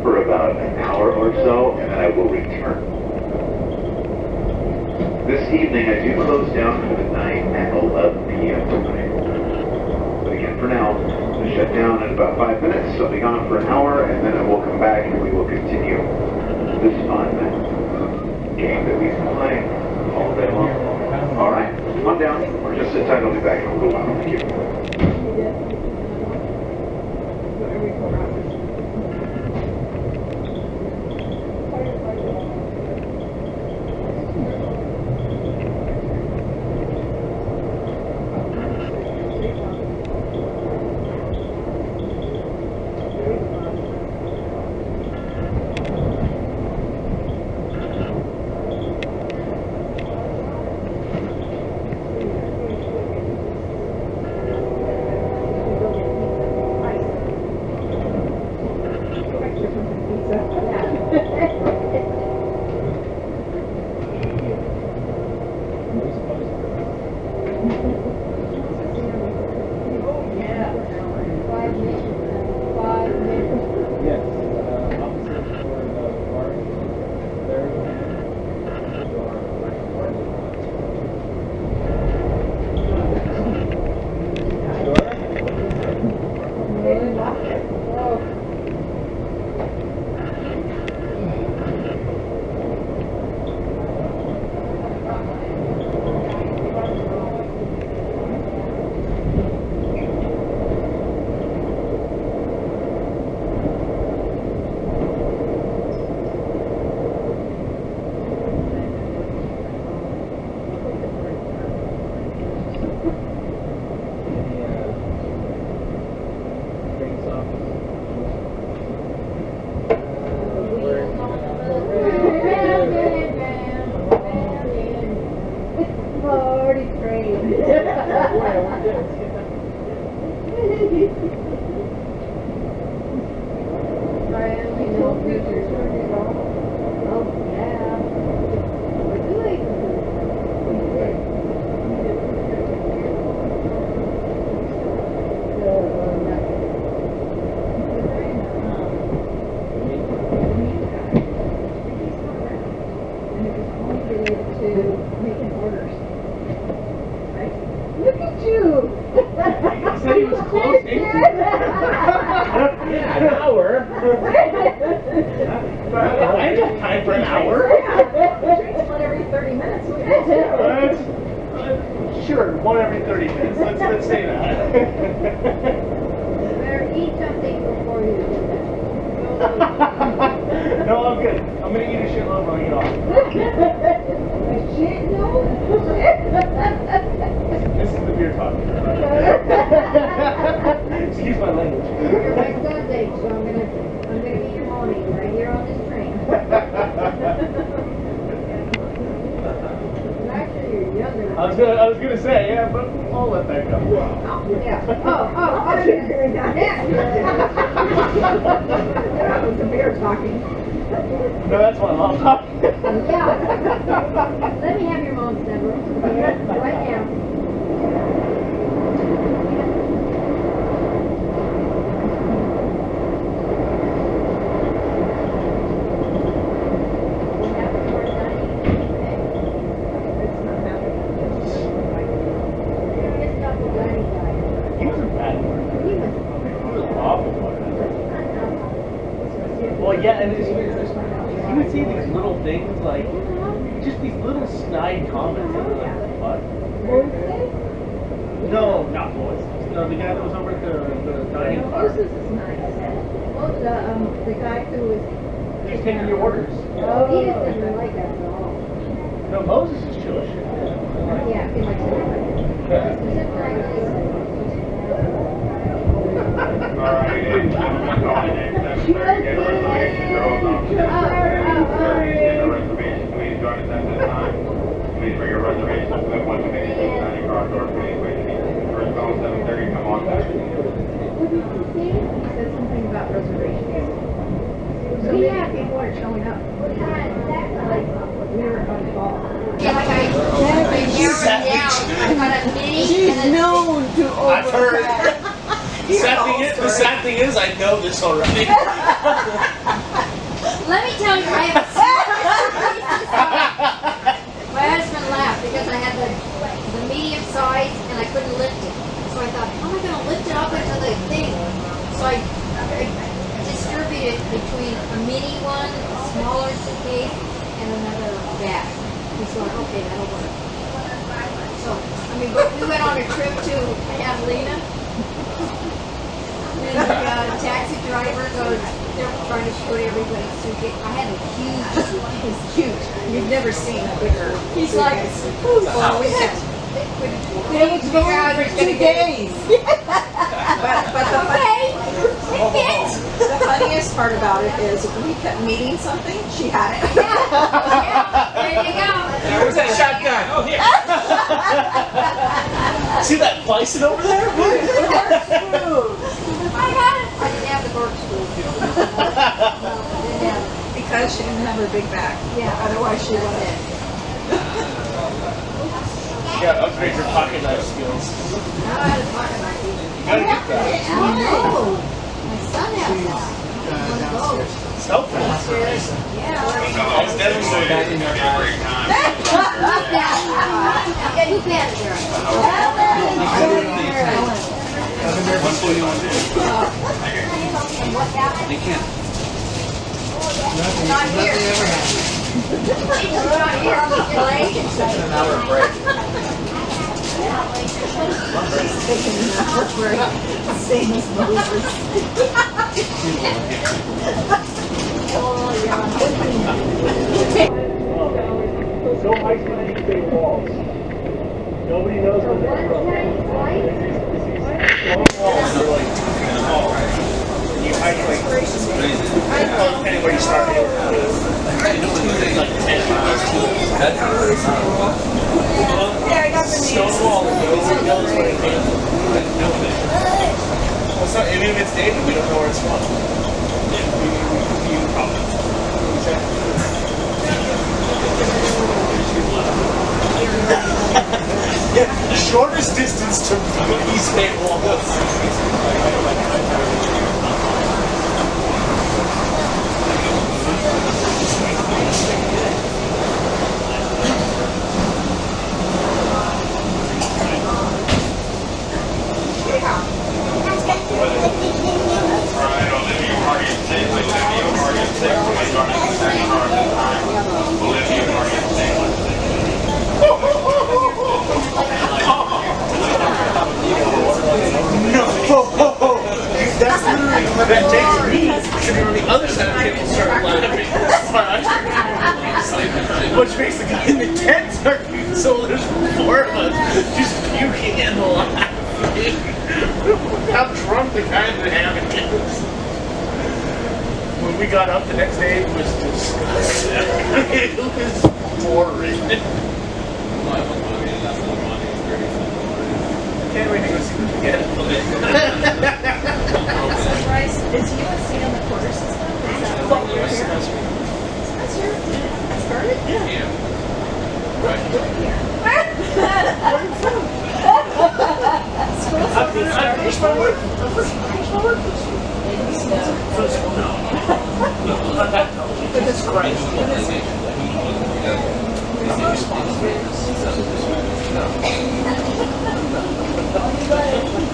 for about an hour or so, and then I will return. This evening, I do close down for the night at 11 p.m. tonight. But again, for now, I'm going to shut down in about 5 minutes. I'll be gone for an hour, and then I will come back and we will continue this fun game that we've been playing all day long. All right, come on down. We're just sit tight. I'll be back in a little while. Thank you.
I was gonna say, yeah, but I'll let that go.
Yeah. Oh, that was the bear talking.
No, that's my mom talking.
Yeah. Let me have your mom's number. Right now.
Yeah, and you would see these little things, like, just these little snide comments that were like, what? No, not Boys. No, the guy that was over at the dining bar.
Moses is nice. The guy who was.
He's taking your orders.
Oh, he doesn't like that at all.
No, Moses is Jewish.
Yeah, he likes
Please join us at this time. Please bring your reservations with once you make it to the dining car door. Please wait. First call 7:30. Come on back.
He said something about reservations. So yeah, people are showing up. Like, we were on call.
She's known to
I've heard.
overpack.
The sad thing is, I know this already.
Let me tell you, I have a My husband laughed because I had the medium size and I couldn't lift it. So I thought, how am I going to lift it up into the thing? So I distributed between a mini one, a smaller suitcase, and another bag. We thought, okay, that'll work. So, I mean, we went on a trip to Catalina. And the taxi driver goes, they're trying to put everybody's suitcase. I had a huge suitcase. It's huge. You've never seen a bigger. He's like, well, we had. We didn't figure out it was going to
days.
But the funniest part about it is we kept meeting something, she had it.
Yeah, there you go.
Where's that shotgun? Oh, here. See that bison over there?
I got it. I didn't have the corkscrew.
Because she didn't have her big bag.
Yeah.
Otherwise she would have.
You gotta upgrade your pocket knife skills.
Now I had a pocket knife.
You gotta get that.
I know. My son has one. One of those.
It's helpful.
Yeah.
It's devastating.
It's gonna be a great time.
Yeah, you can, Sarah. What happened?
They can't.
Not here. She's not here. You're late.
An hour break.
Same as Moses.
So high speed these big walls. Nobody knows what they're from. Long walls are like tall. You hike like depending where you start here. Like 10 miles to stone wall, nobody knows where it came from. Well, it's not, even if it's dated, we don't know where it's from. You probably. Yeah, the shortest distance to East Bay Walls. That takes me to be on the other side of the table start laughing. Which makes the guy in the tent start so there's 4 of us just puking and laughing. How drunk the guy in the hammock is. When we got up the next day, it was disgusting. It was boring. Can't wait to go see them again.
Sunrise, is USC on the quarter system? Is that why you're here? Spencer? Started?
Yeah. Right.
School's
I finished my work. Goodness Christ.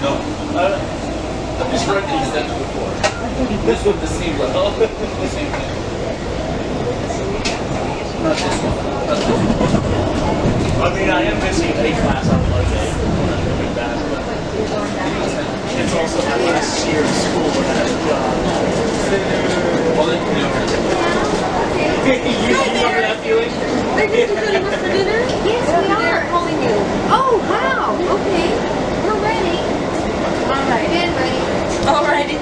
No. I've just read these steps before. This one, the same level. The same thing. Not this one. Not this one.
I mean, I am missing a class on Monday. It's also my last year of school when I have a job. You remember that feeling?
Are you joining us for dinner? Yes, we are. Calling you. Oh, wow. Okay. We're ready. All right. And ready.
All righty.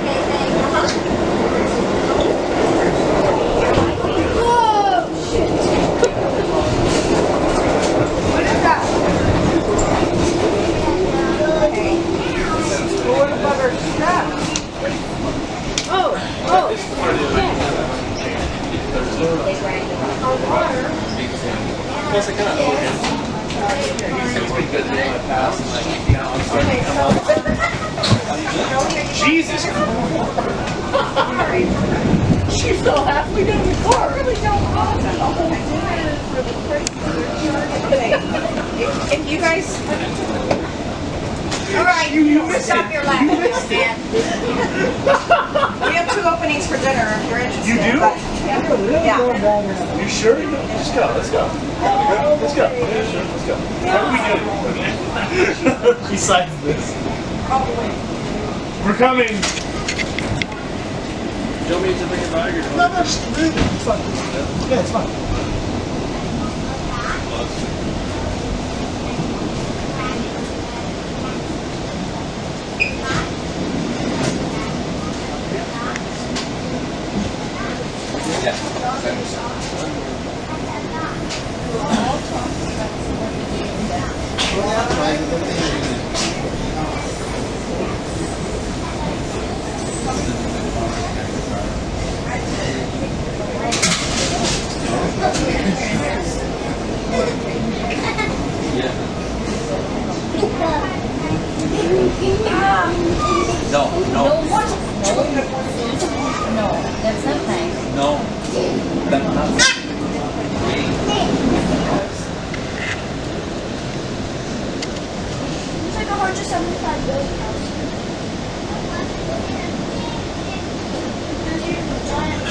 Whoa, shit. What is that?
What about our stuff?
Oh,
Plus, I kind of owe him. It's been good today in the past, and like, now I'm starting to come up.
Jesus Christ! She fell halfway down the car.
I really don't want that whole dinner for the price that they're charging. If you guys... All right, stop your laughing, man. We have 2 openings for dinner if you're interested.
You do?
Yeah.
You sure? Let's go. Let's go. Let's go. Yeah, sure. Let's go. How do we do it? Besides this. We're coming.
Do you want me to bring a bag or
No, just move it. It's fine. Yeah, it's fine.
That's not nice.
No. That's not.
It's like 175 billion house. There's even a giant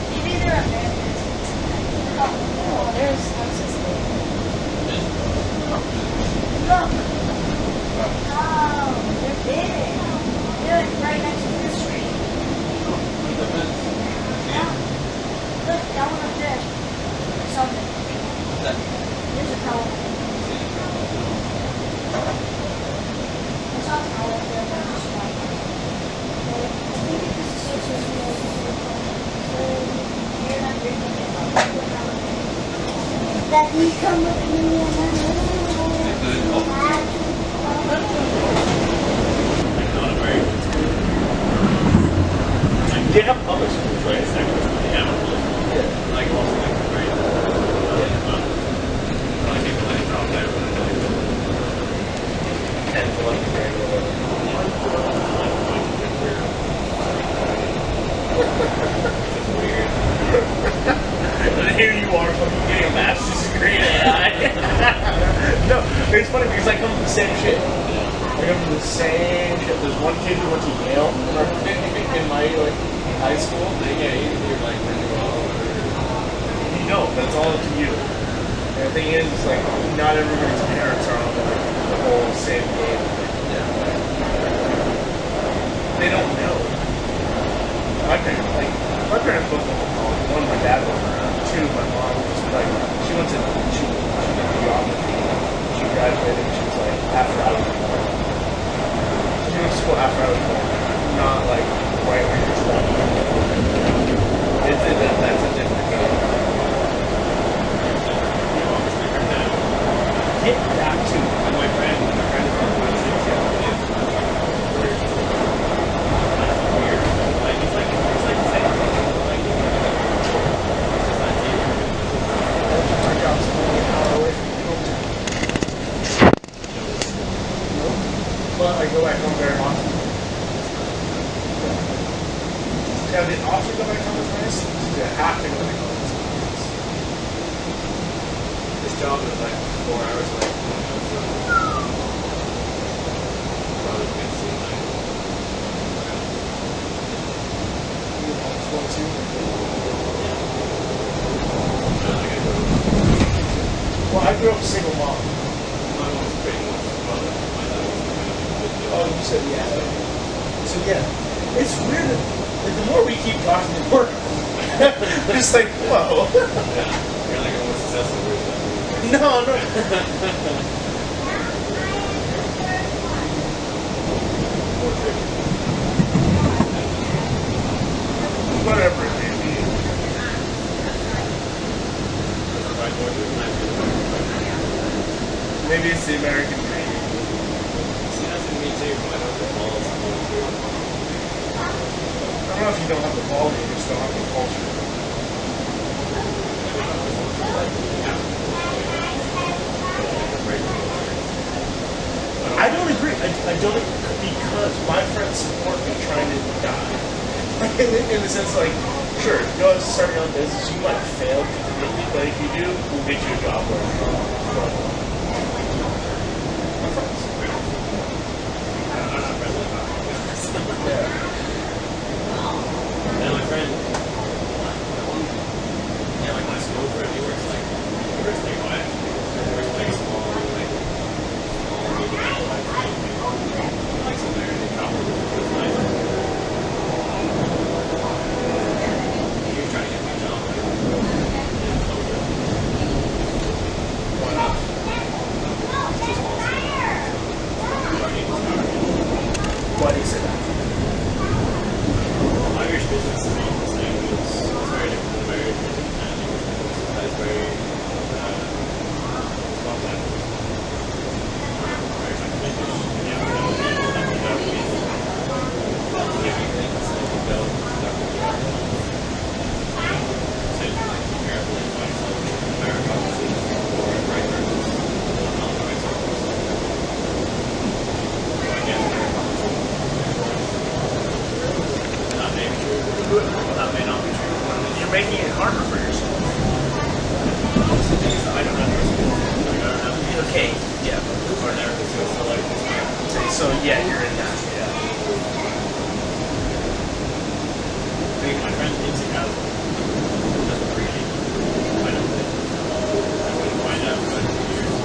maybe they're American. Oh, there's houses there. Look. Oh, they're big. They're like right next to the street. Yeah. Look, that one up there. Something. There's a tower. I saw a tower up there. That you come with me
They have public schools, right? Yeah.
Like, also, like, great. Like, people like out there.
10 to 11 grade or
It's weird.
And here you are fucking getting a master's degree in AI. No, it's funny because I come from the same shit. I come from the same shit. There's one kid who went to Yale in my like high school.
Yeah, you're like,
You know, that's all up to you. And the thing is, like, not everybody's parents are on the whole same game. They don't know. My parents both went to college. One, my dad went around. 2, my mom was like, she did geography. She graduated, she was like, after I was born. She went to school after I was born. Not like right when you're 20. That's a different game. Get that too.
and my friend is on 26 years old. Weird. Like, it's like the same thing. Like, it's just not here.
My job's only an hour away from home. But I go back home very often. Yeah, the option to go back home is nice. You have to go back home.
This job is like 4 hours away. Probably can't see like.
grew up a single mom. Oh, you said yeah. So yeah, it's weird that like, the more we keep talking, the more it's like, whoa.
You're like almost successful with that.
No. Whatever it may be. Maybe it's the American dream.
See, that's in me too, but I don't have the balls to go through.
I don't know if you don't have the ball, you just don't have the culture. I don't agree. I don't because my friends support me trying to die. In the sense, like, sure, go out to start your own business, you might fail completely, but if you do, we'll get you a job where my friends.
And my friend, yeah, like my school friend, he works like quiet. He works like small, medium, like somewhere in the top of his life. He was trying to get my job. Why not? It's too small.
Why do you say that?
Irish business is not the same. It's very different than American business, and it's very contact. Very fragmented. You have to know people that you don't meet. Different things that you don't so you have to be careful and find some meritocracy or right purpose. Not the right purpose. So I guess meritocracy. That may be true. That may not be true.
You're making it harder for yourself.
I don't have
Okay, yeah.
or never so like
So yeah, you're in that. Yeah.
my friend thinks he has one. Doesn't really. I don't think. I wouldn't find out for years.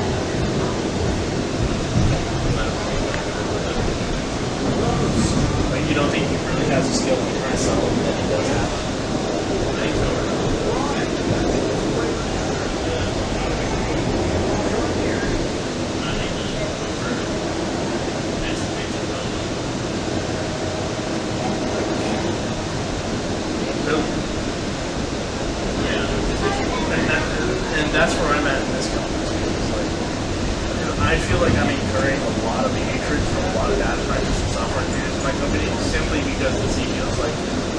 Like you don't think he really has a skill in trying to sell it that he does have.
I think so.
And that's where I'm at in this company. It's like, I feel like I'm incurring a lot of hatred from a lot of advertisers and software engineers in my company simply because the CEO is like,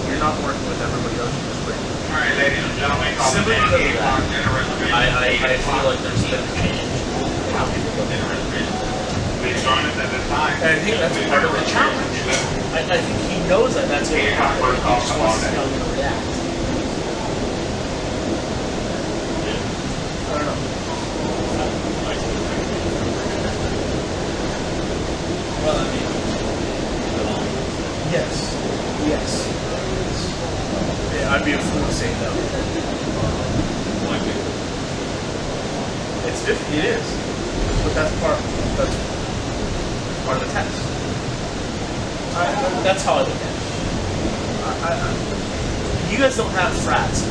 you're not working with everybody else, you're just working.
All right, ladies and gentlemen,
Simply because of that, I feel like there's been a change in how people look at it.
Please join us at this time.
And I think that's part of the challenge. I think he knows that that's going to happen. He just wants to see how I'm going to react. I don't know.
Well, I mean,
Yes. Yeah, I'd be a fool to say no. It's different. It is. But that's part of the test. That's how I look at it. You guys don't have frats.